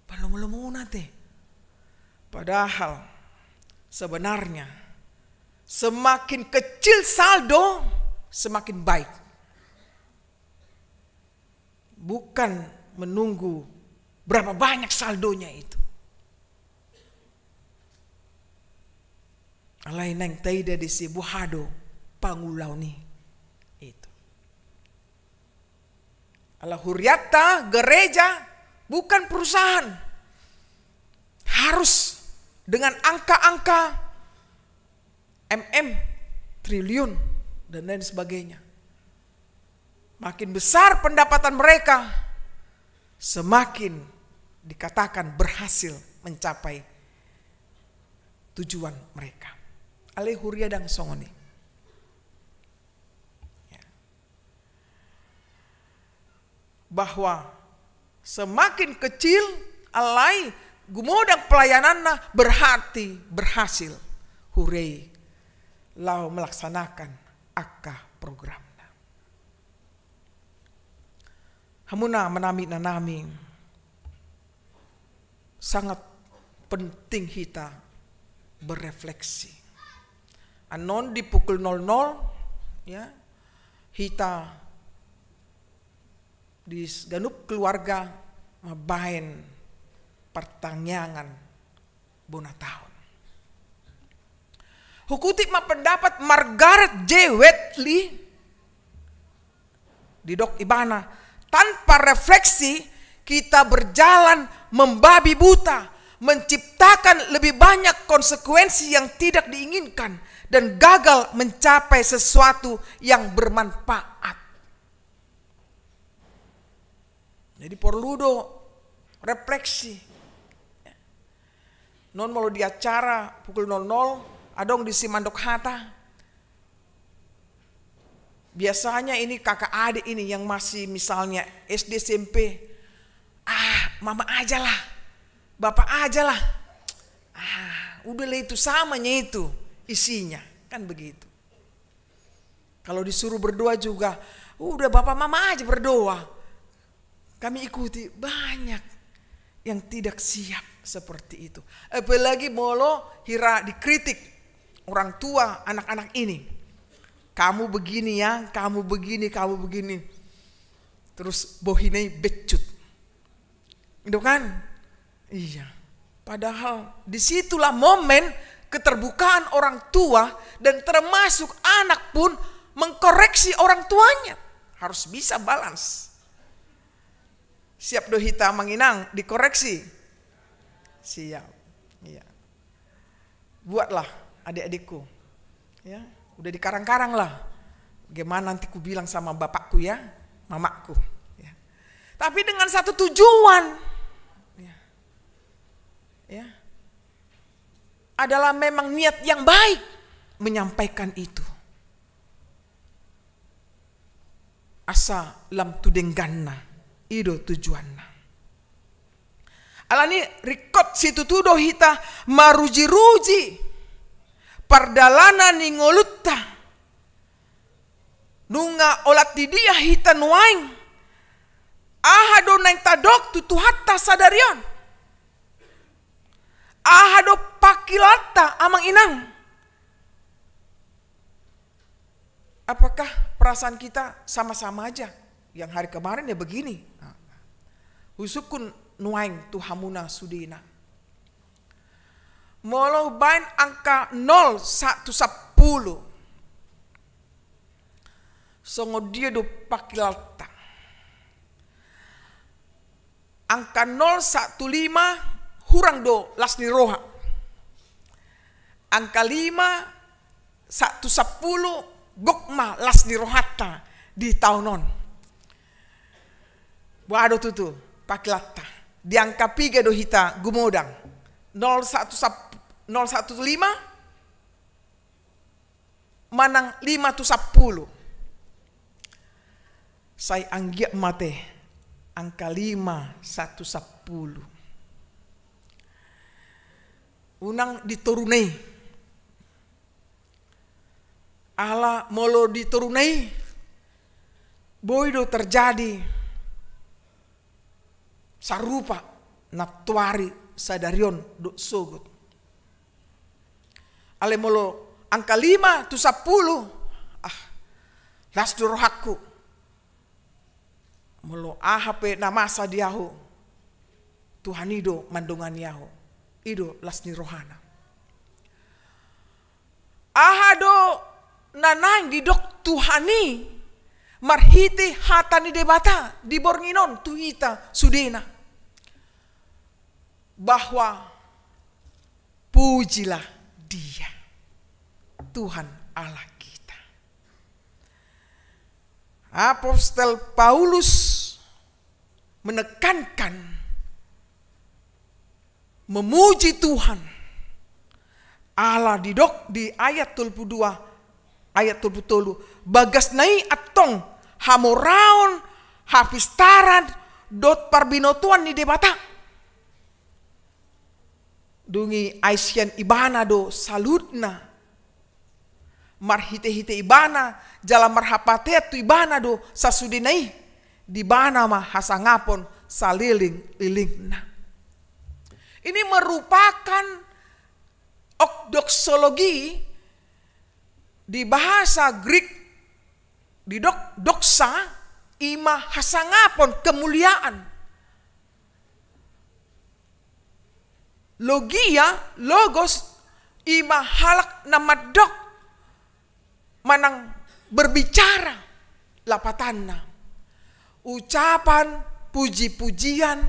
belum teh. Padahal sebenarnya semakin kecil saldo semakin baik. Bukan menunggu berapa banyak saldonya itu. Alai nang taida di si buhado pangulau ni itu. Ala huriata gereja bukan perusahaan. Harus dengan angka-angka triliun dan lain sebagainya. Makin besar pendapatan mereka, semakin dikatakan berhasil mencapai tujuan mereka. Ale huria dan songoni. Ya. Bahwa semakin kecil alai gumodang pelayananna berarti berhasil. Hurei lau melaksanakan akka program. Hamuna menami sangat penting kita berefleksi. Anon di pukul 00 ya kita di ganup keluarga mabahen pertanyaan bona tahun. Hukutik pendapat Margaret J. Wheatley di Dok Ibana. Tanpa refleksi kita berjalan membabi buta, menciptakan lebih banyak konsekuensi yang tidak diinginkan dan gagal mencapai sesuatu yang bermanfaat. Jadi perlu refleksi. Non mau di acara pukul 00 adong di Simandok Hatta. Biasanya ini kakak adik ini yang masih misalnya SD SMP. Mama aja lah. Bapak aja lah. Udahlah itu samanya itu isinya. Kan begitu. Kalau disuruh berdoa juga. Udah bapak mama aja berdoa. Kami ikuti banyak yang tidak siap seperti itu. Apalagi molo hira dikritik orang tua anak-anak ini. Kamu begini ya, kamu begini. Terus bohinai becut. Itu kan? Iya. Padahal disitulah momen keterbukaan orang tua dan termasuk anak pun mengkoreksi orang tuanya. Harus bisa balance. Siap dohita manginang dikoreksi. Siap. Iya. Buatlah adik-adikku. Ya. Udah dikarang-karang lah. Gimana nanti ku bilang sama bapakku ya, mamaku. Ya. Tapi dengan satu tujuan. Ya. Adalah memang niat yang baik menyampaikan itu. Asa lam tudengganna, ido tujuanna. Alani rikot situ tudo hita maruji-ruji. Pardalana ningolutta nunga olat didia hita nuaing ahado nang tadok tutu hatta sadarion ahado pakilata amang inang. Apakah perasaan kita sama-sama aja yang hari kemarin ya begini? Husukun nuaing tuhamuna sudina. Molo bain angka 0 1 10. Songo dia do pakilata. Angka 0 1 5 hurang do lasni roha. Angka 5 1 10 gokma lasni rohata di tahunon. Wado tutu pakilata. Di angka 3 do hita gumodang. 015 manang 5 tu 10. Saya anggiak mate angka 5, 110. Unang diturunai. Allah molo diturunai. Boido terjadi sarupa natuari sadarion do sogut. Ale molo angka 5 tu 10. Las rohaku. Molo ahape namasa diaho. Tuhan ido mandonganiaho. Ido las ni rohana. Ahado nanang didok Tuhani marhiti hatani debata di bornginon tuhita sudena. Bahwa pujilah Dia, Tuhan Allah kita. Apostel Paulus menekankan memuji Tuhan Allah didok di ayat 22 ayat 23 bagas nai atong hamoraon hapistaran dot parbinotuan ni debata dungi Aisyan ibana do salutna marhite-hite ibana jala marhapate tu ibana do sasudinai di bana mah hasangapon saliling-lilingna. Ini merupakan doksologi di bahasa Greek di doksa ima hasangapon kemuliaan. Logia logos ima halak nama dok manang berbicara lapatanna. Ucapan puji-pujian,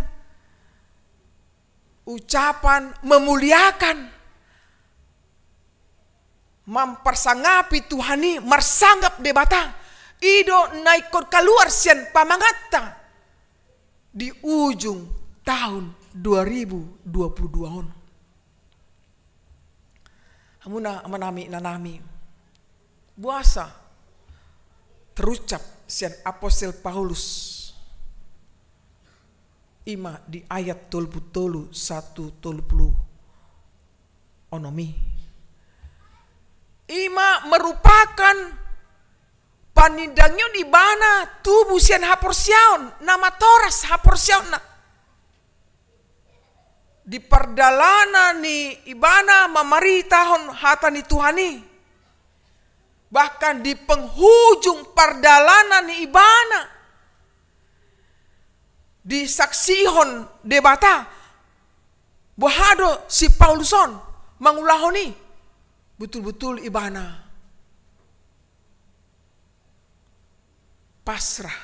ucapan memuliakan, mempersangapi Tuhani, marsanggap debata, ido naikot keluar sian pamangata di ujung tahun 2022 Hamuna manami nanami buasa terucap sian Apostel Paulus ima di ayat 130 onomi. Ima merupakan panindangnya di bana tubuh sian haporsiaon nama toras haporsiaon na. Di perdalanan ni ibana mamaritahon hatani Tuhani. Bahkan di penghujung perdalanan ni ibana disaksihon debata bahado si Pauluson mangulahoni betul-betul ibana pasrah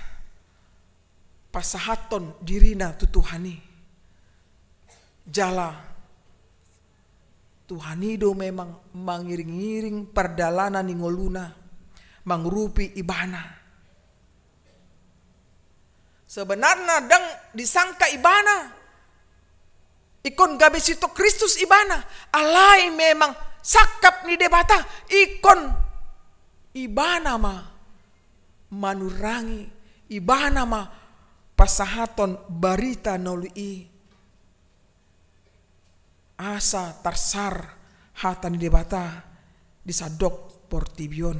pasahaton dirina tu Tuhani jala Tuhanido memang mangiring-iring perdalanan ni ngoluna mangrupi ibana. Sebenarnya dang disangka ibana ikon gabe sito Kristus ibana alai memang sakap ni debata ikon ibana ma manurangi ibana ma pasahaton barita nolui asa tarsar hatan di debata disadok portibion.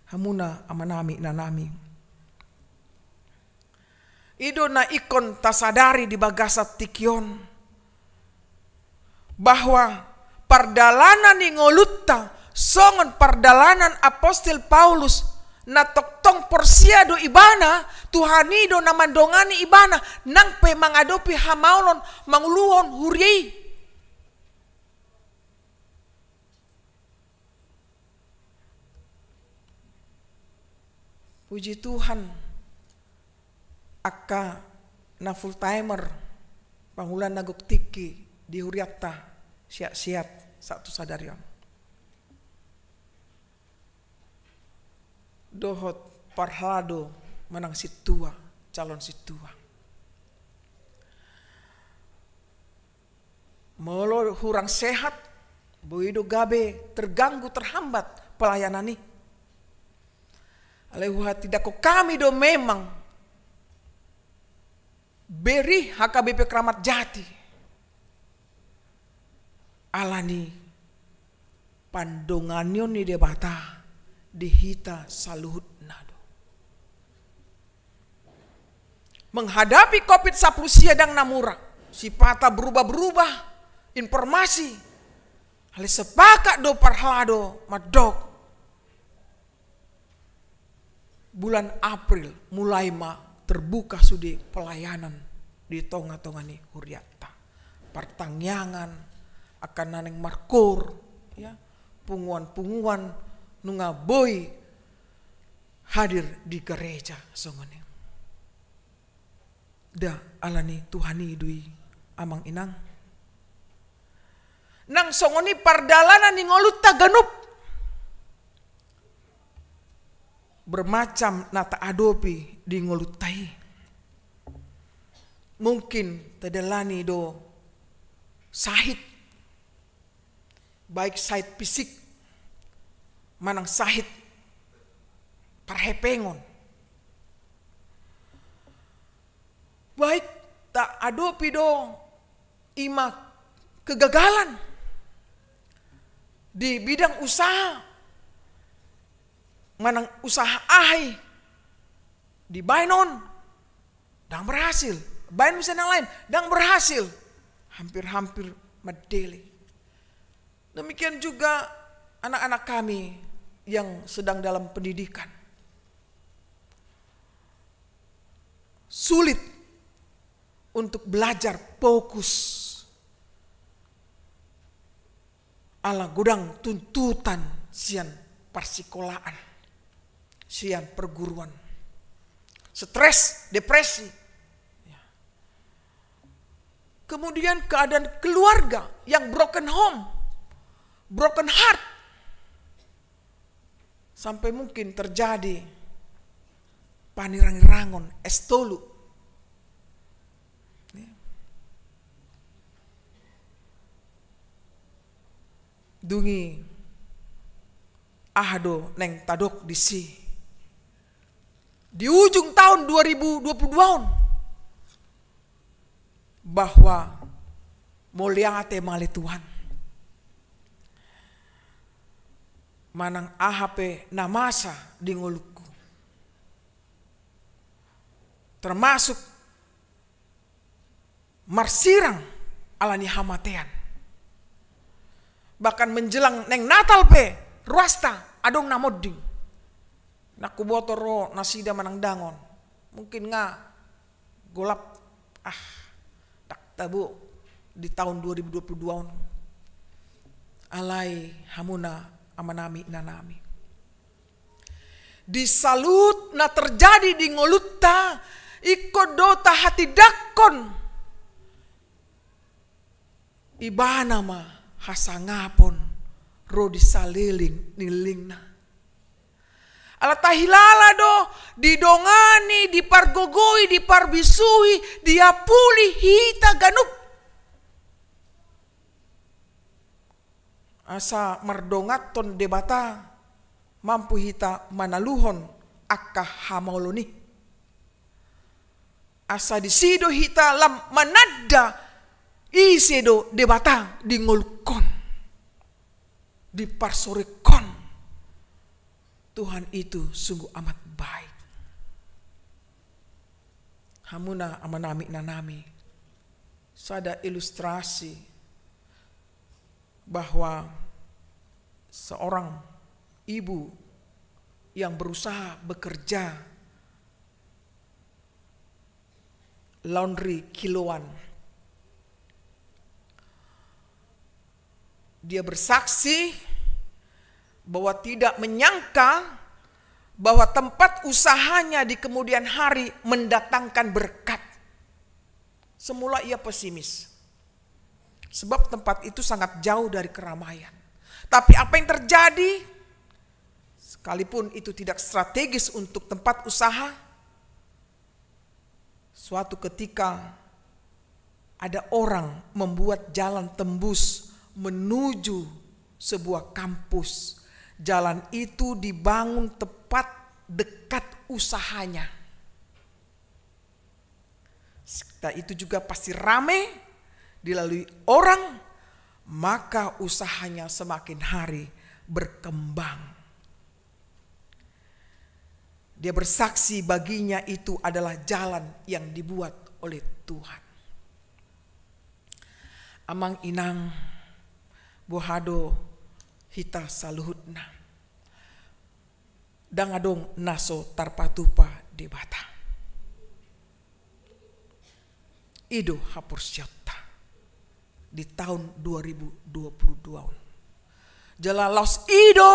Hamuna amanami nanami. Ido na ikon tasadari di bagasat tikion bahwa perdalanan ni ngolutta songon perdalanan Apostel Paulus na toktong porsiado ibana Tuhanido na mandongani ibana nang pe mangadopi hamaulon manguluhon huriai. Puji Tuhan akka na full timer pangulan nagok tiki di huriatta siap-siap satu sadarion. Dohot parhado manang situa calon situa. Molo hurang sehat, boido gabe terganggu terhambat pelayanan ini. Alehuha tidak kok kami do memang beri HKBP Kramat Jati alani pandonganyo ni debata dihita saluhut nado. Menghadapi COVID-19 siadang namura, sipata berubah-berubah informasi. Hal sepakat do parhalado madok. Bulan April mulai terbuka sudi pelayanan di tonga-tonga ni Huriata. Pertangyangan akan naneng markur, ya, punguan-punguan nunga boy hadir di gereja songone. Da alani Tuhani dui amang inang. Nang songoni pardalanan ni ngolut taganup. Bermacam nata adopi di ngolutai. Mungkin tadalani do sahid. Baik sahid fisik manang sahid parhepengon. Baik tak adopi do ima kegagalan di bidang usaha. Manang usaha ahai di Bainon dan berhasil. Bain usaha yang lain dan berhasil. Hampir-hampir medeli. Demikian juga anak-anak kami yang sedang dalam pendidikan. Sulit untuk belajar fokus ala gudang tuntutan sian persekolahan, sian perguruan, stres, depresi. Kemudian keadaan keluarga yang broken home, broken heart. Sampai mungkin terjadi panirang-rangon, estolu. Dungi ahado neng tadok di si. Di ujung tahun 2022 bahwa moliate mali Tuhan. Manang AHP namasa di ngoluku. Termasuk marsirang alani hamatean. Bahkan menjelang neng Natal pe ruasta adong namoding. Naku botoro nasida manang dangon. Mungkin nga golap tak tabu di tahun 2022 alai hamuna amanami nanami. Disalut na terjadi di ngolutta ikodota hati dakon ibana ma hasangapon rodi saliling nilingna. Alatahilala do didongani, dipargogoi, diparbisui, diapuli hita ganup. Asa mardongat ton debata mampu hita manaluhon akka hamauloni. Asa disido hita lam manada isedo debata dingolkon, diparsorekon. Tuhan itu sungguh amat baik. Hamuna amanami nanami. Sada ilustrasi bahwa seorang ibu yang berusaha bekerja laundry kiloan. Dia bersaksi bahwa tidak menyangka bahwa tempat usahanya di kemudian hari mendatangkan berkat. Semula ia pesimis. Sebab tempat itu sangat jauh dari keramaian. Tapi apa yang terjadi? Sekalipun itu tidak strategis untuk tempat usaha, suatu ketika ada orang membuat jalan tembus menuju sebuah kampus. Jalan itu dibangun tepat dekat usahanya. Sekta itu juga pasti rame, dilalui orang, maka usahanya semakin hari berkembang. Dia bersaksi baginya itu adalah jalan yang dibuat oleh Tuhan. Amang inang bohado hita saluhutna. Dangadong naso tarpatupa debata. Ido hapursyata di tahun 2022. Jalalos ido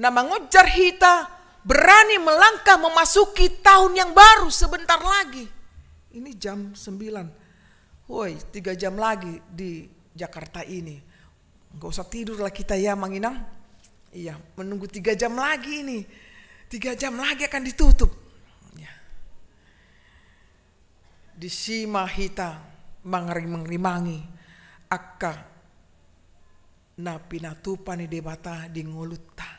na mengujar hita berani melangkah memasuki tahun yang baru sebentar lagi. Ini jam 9. Woi, 3 jam lagi di Jakarta ini. Enggak usah tidur lah kita ya, Manginang. Iya, menunggu 3 jam lagi ini. 3 jam lagi akan ditutup. Ya. Di sima hita mangrimangi akka na pinatupani debata di ngolutta.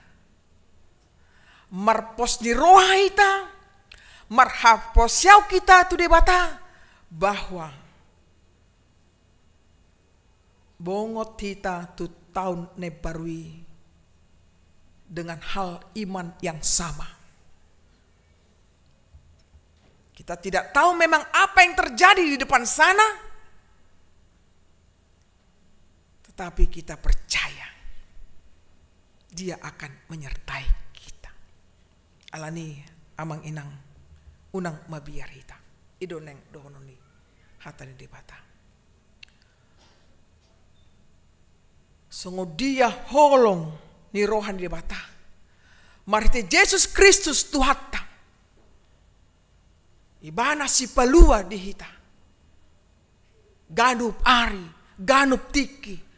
Marpos di roha ita, marhapos siau kita tu debata bahwa bongot kita tu tahun nebarui dengan hal iman yang sama. Kita tidak tahu memang apa yang terjadi di depan sana, tetapi kita percaya Dia akan menyertai kita. Alani amang inang unang mabiar hita idoneng dohononi hatani debata. Songo dia holong ni rohan debata. Marite Yesus Kristus Tuhatta. Ibana si palua di hita. Ganup ari, ganup tiki.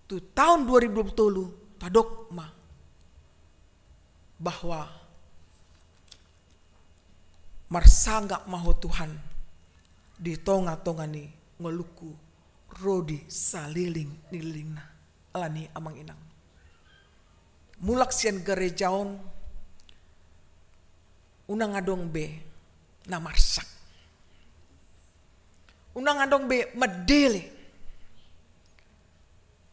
Tu tahun 2020 tadokma bahwa marsangga maho Tuhan di tonga-tonga ni ngeluku rodi saliling nilingna alani amang inang mulak sian gerejaon unang adong be na marsak unang adong be medele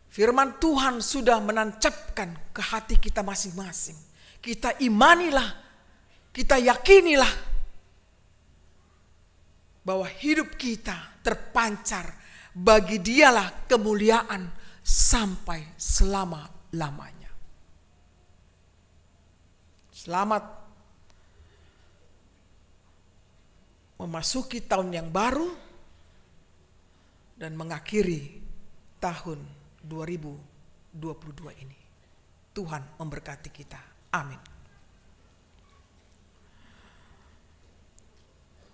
firman Tuhan sudah menancapkan ke hati kita masing-masing. Kita imanilah, kita yakinilah bahwa hidup kita terpancar bagi Dialah kemuliaan sampai selama-lamanya. Selamat memasuki tahun yang baru dan mengakhiri tahun 2022 ini. Tuhan memberkati kita. Amin.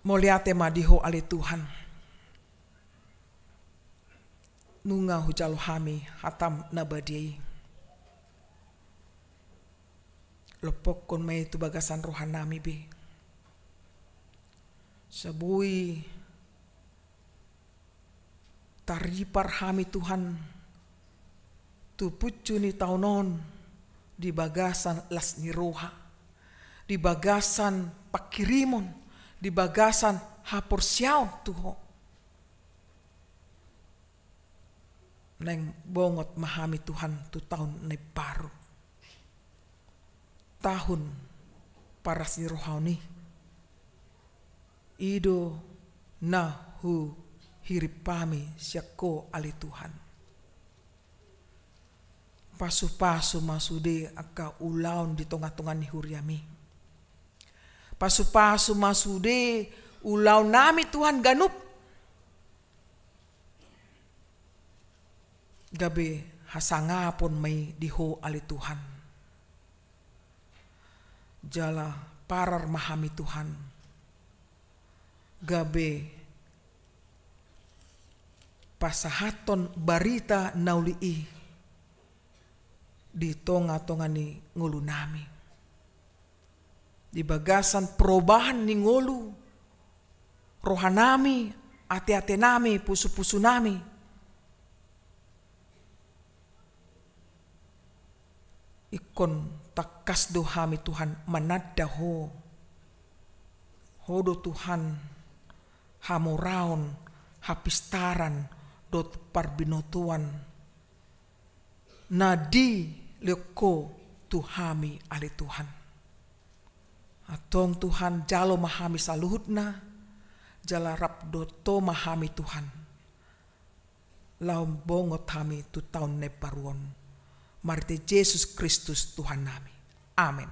Moliate madiho ale Tuhan. Nunga hujalo hami hatam nabadiai. Lopok kon may tu bagasan rohan nami be. Sabui taripar hami Tuhan. Tu pucu ni taunon. Di bagasan las niroha, di bagasan pakirimon, di bagasan hapursiaw tuho. Neng bongot mahami Tuhan tu tahun ne baru. Tahun paras niroha ni. Ido nahu hiripami syako ali Tuhan. Pasu-pasu masude aka ulaun di tonga-tonga ni huriami. Pasu-pasu masude ulaun nami Tuhan ganup. Gabe hasangapon may diho ali Tuhan. Jala parar mahami Tuhan. Gabe pasahaton barita nauli'i. Di tonga-tonga ni ngulu nami. Di bagasan perubahan ni ngulu. Rohanami, ate-ate nami, pusu-pusu nami. Ikon takas dohami Tuhan manadaho hodo Tuhan hamuraon hapistaran dot parbinotuan nadi leko tuhami ali Tuhan atong Tuhan jalo mahami saluhutna jala rabdoto mahami Tuhan laum bongot hami tu tahun neparuon marite Yesus Kristus Tuhan nami amin.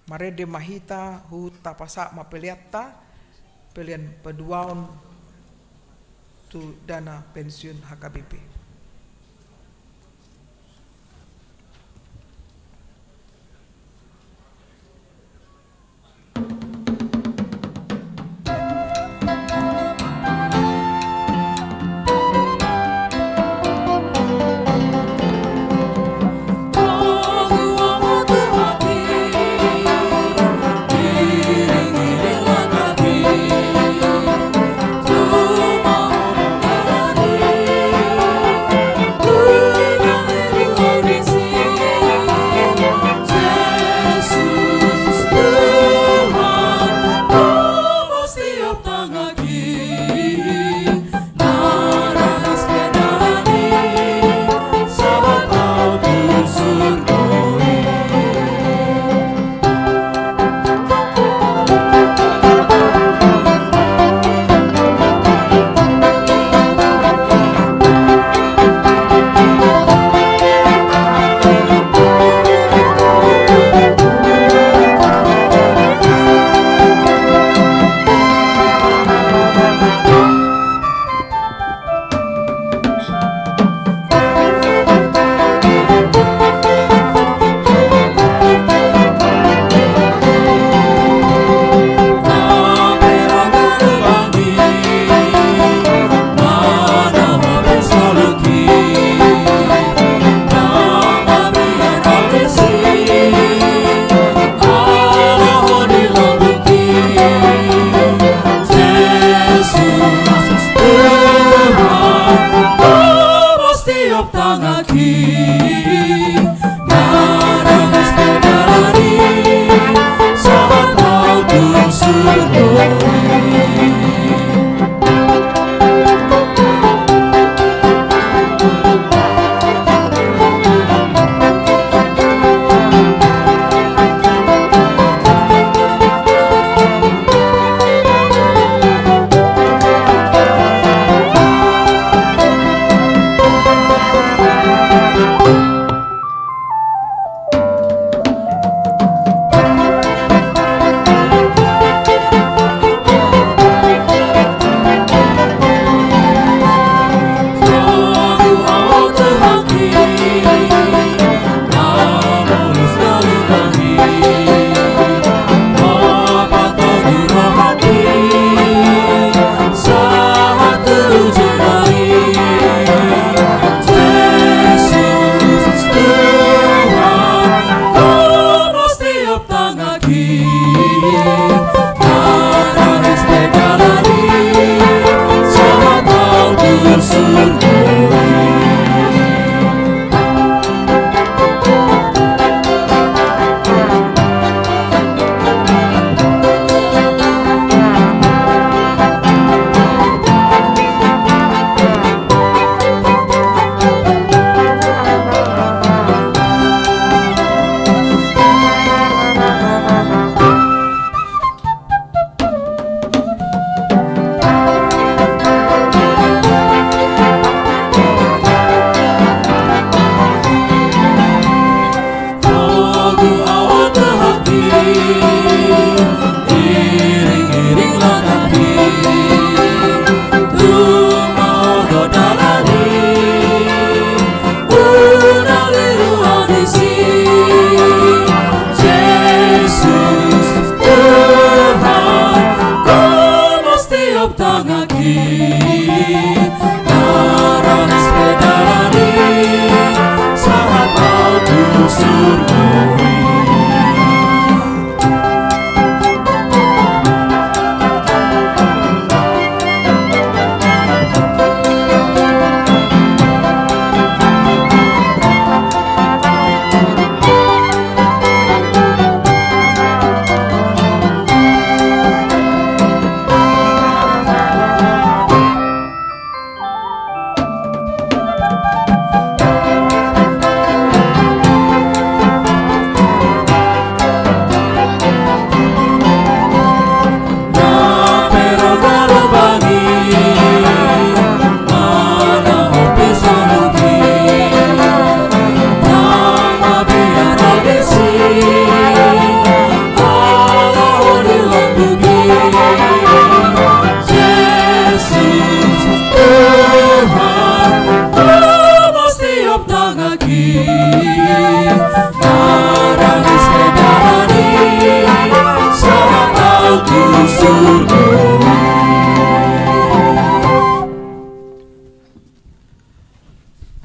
Mare de mahita hu tapasa mapeliata pelian peduaon tu dana pensiun HKBP.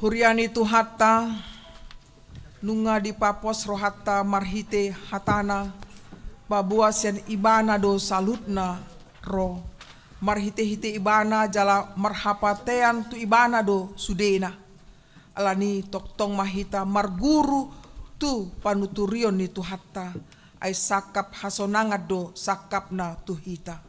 Huriani Tuhatta nunga di papos rohatta marhite hatana babuasian ibana do salutna ro marhite hite ibana jala marhapatean tu ibana do sudena alani toktong mahita marguru tu panuturion ni Tuhatta ay sakap hasonangad do sakap na tuhita.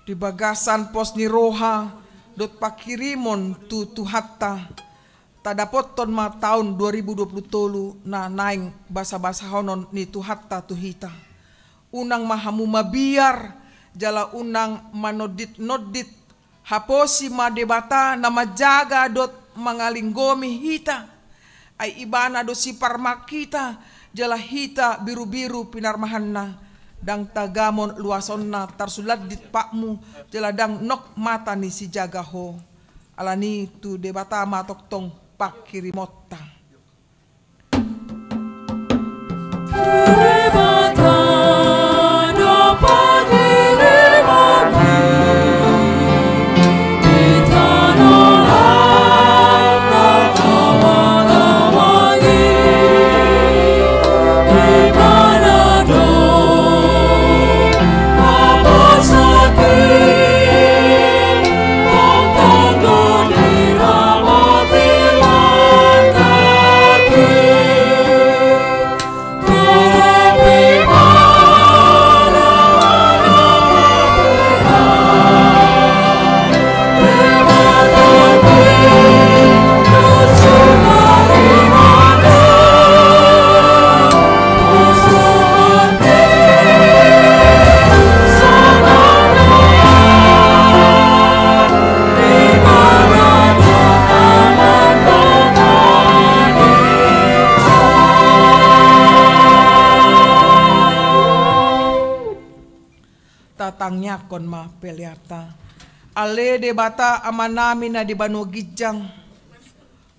Di bagasan pos ni roha dot pakirimon tu Tuhatta tadapot ton ma tahun 2023 na naing basa-basa honon ni Tuhatta tuhita unang mahamu mabiar jala unang manodit-nodit haposi madebata na majaga dot mangalinggomi hita ay ibana do si parmakita jala hita biru-biru pinarmahanna dang tagamon luasonna tarsulat dit pakmu jeladang nok mata ni si jagaho alani tu debata matoktong pakirimotta tatangnya kon ma peliata ale debata amanami na di Banu Gijang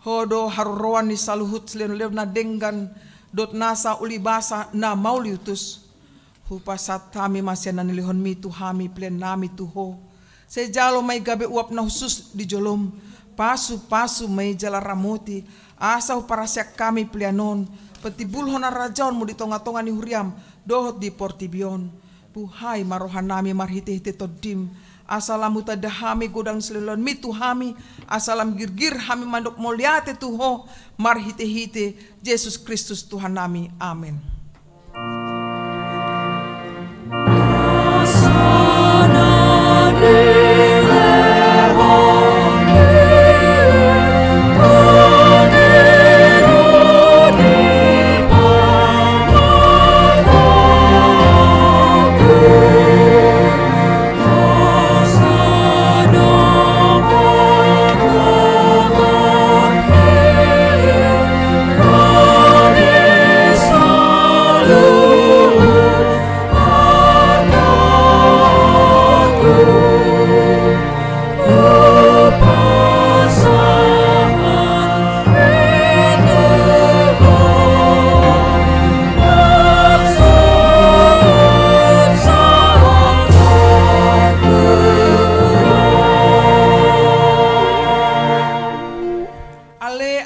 hodo haruroan ni saluhut selen na denggan dot nasa ulibasa na mauliutus hupasat kami masya na nilihon mi tu hami plen nami tuho sejalo may gabi uap na husus di jolom pasu-pasu may jala ramuti asaw para siyak kami plianon petibulhon na rajaon mo di tonga-tonga ni huriam dohot di Portibion Puhai marohan nami marhite-hite todim asalamu tadahami godang selelon mitu hami asalam girgir hami mandok moliate tuho marhite-hite Yesus Kristus Tuhan nami amin.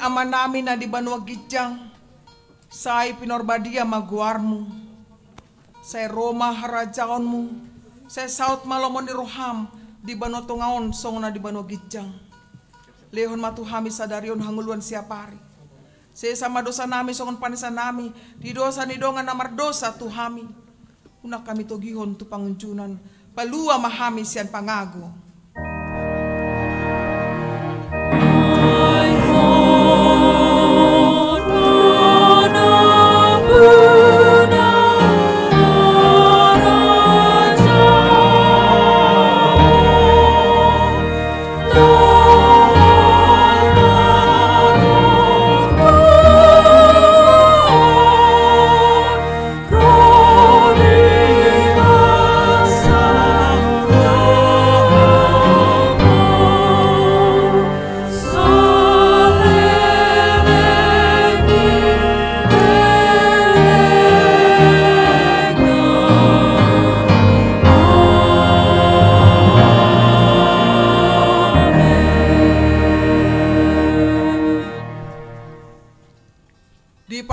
Amanami na di Banu Gijang say pinorbadia maguarmu say Roma harajaonmu say saut malomon di roham di Banu Tongaon song na di Banu Gijang lehon matuhami sadarion hanguluan siapari say sama dosa nami songon panisa nami di dosa ni dongan namar dosa tuhami unak kami togihon tu pangunjunan palua mahami sian pangago. Oh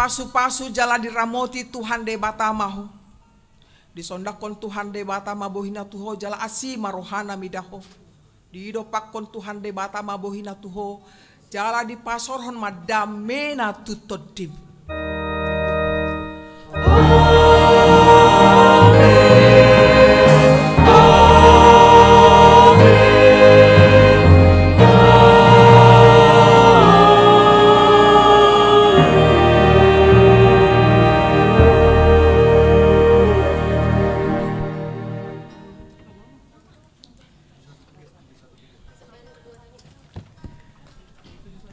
pasu-pasu jala diramoti Tuhan de batamahu. Disondakon Tuhan de batama bohina tuho jala asi marohana midaho. Didopakon Tuhan de batama bohina tuho jala di pasorhon madamena tutodim.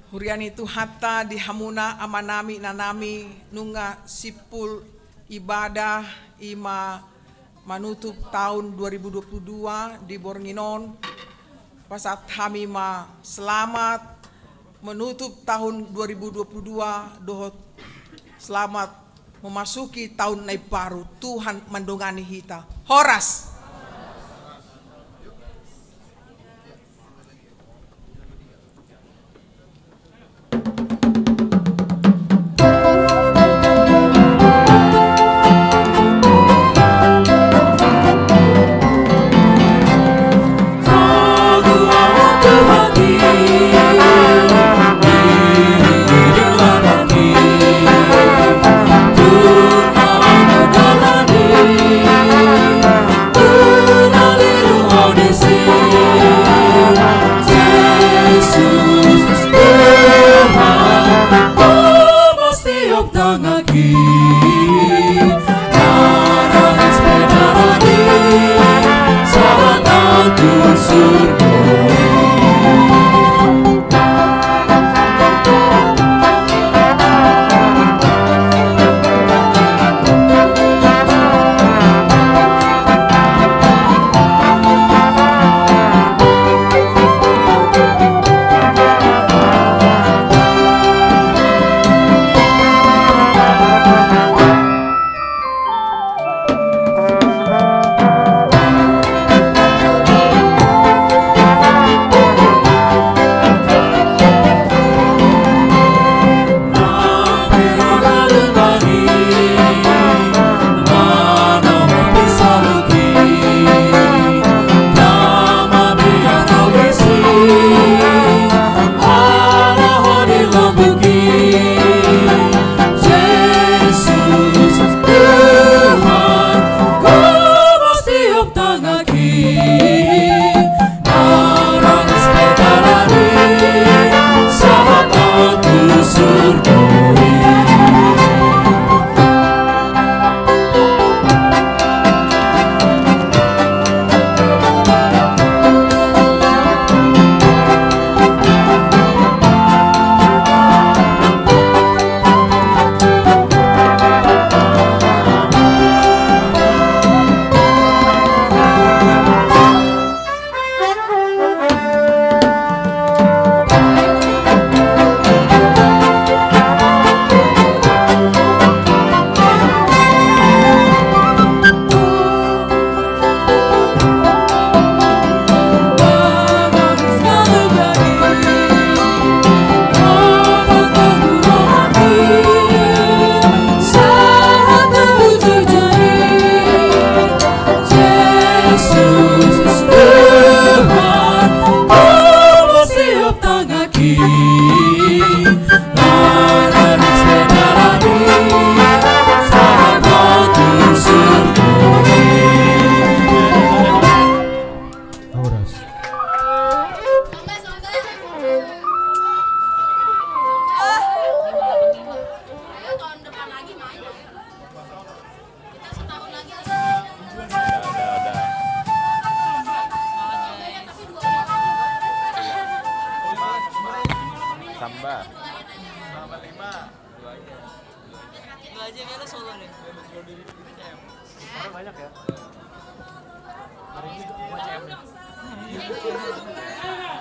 Hurian itu hatta di hamuna amanami nanami nunga sipul ibadah ima manutup tahun 2022 di Bornginon pasat hamima selamat menutup tahun 2022 dohot selamat memasuki tahun nai baru. Tuhan mendongani kita. Horas.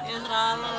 Ya selalu.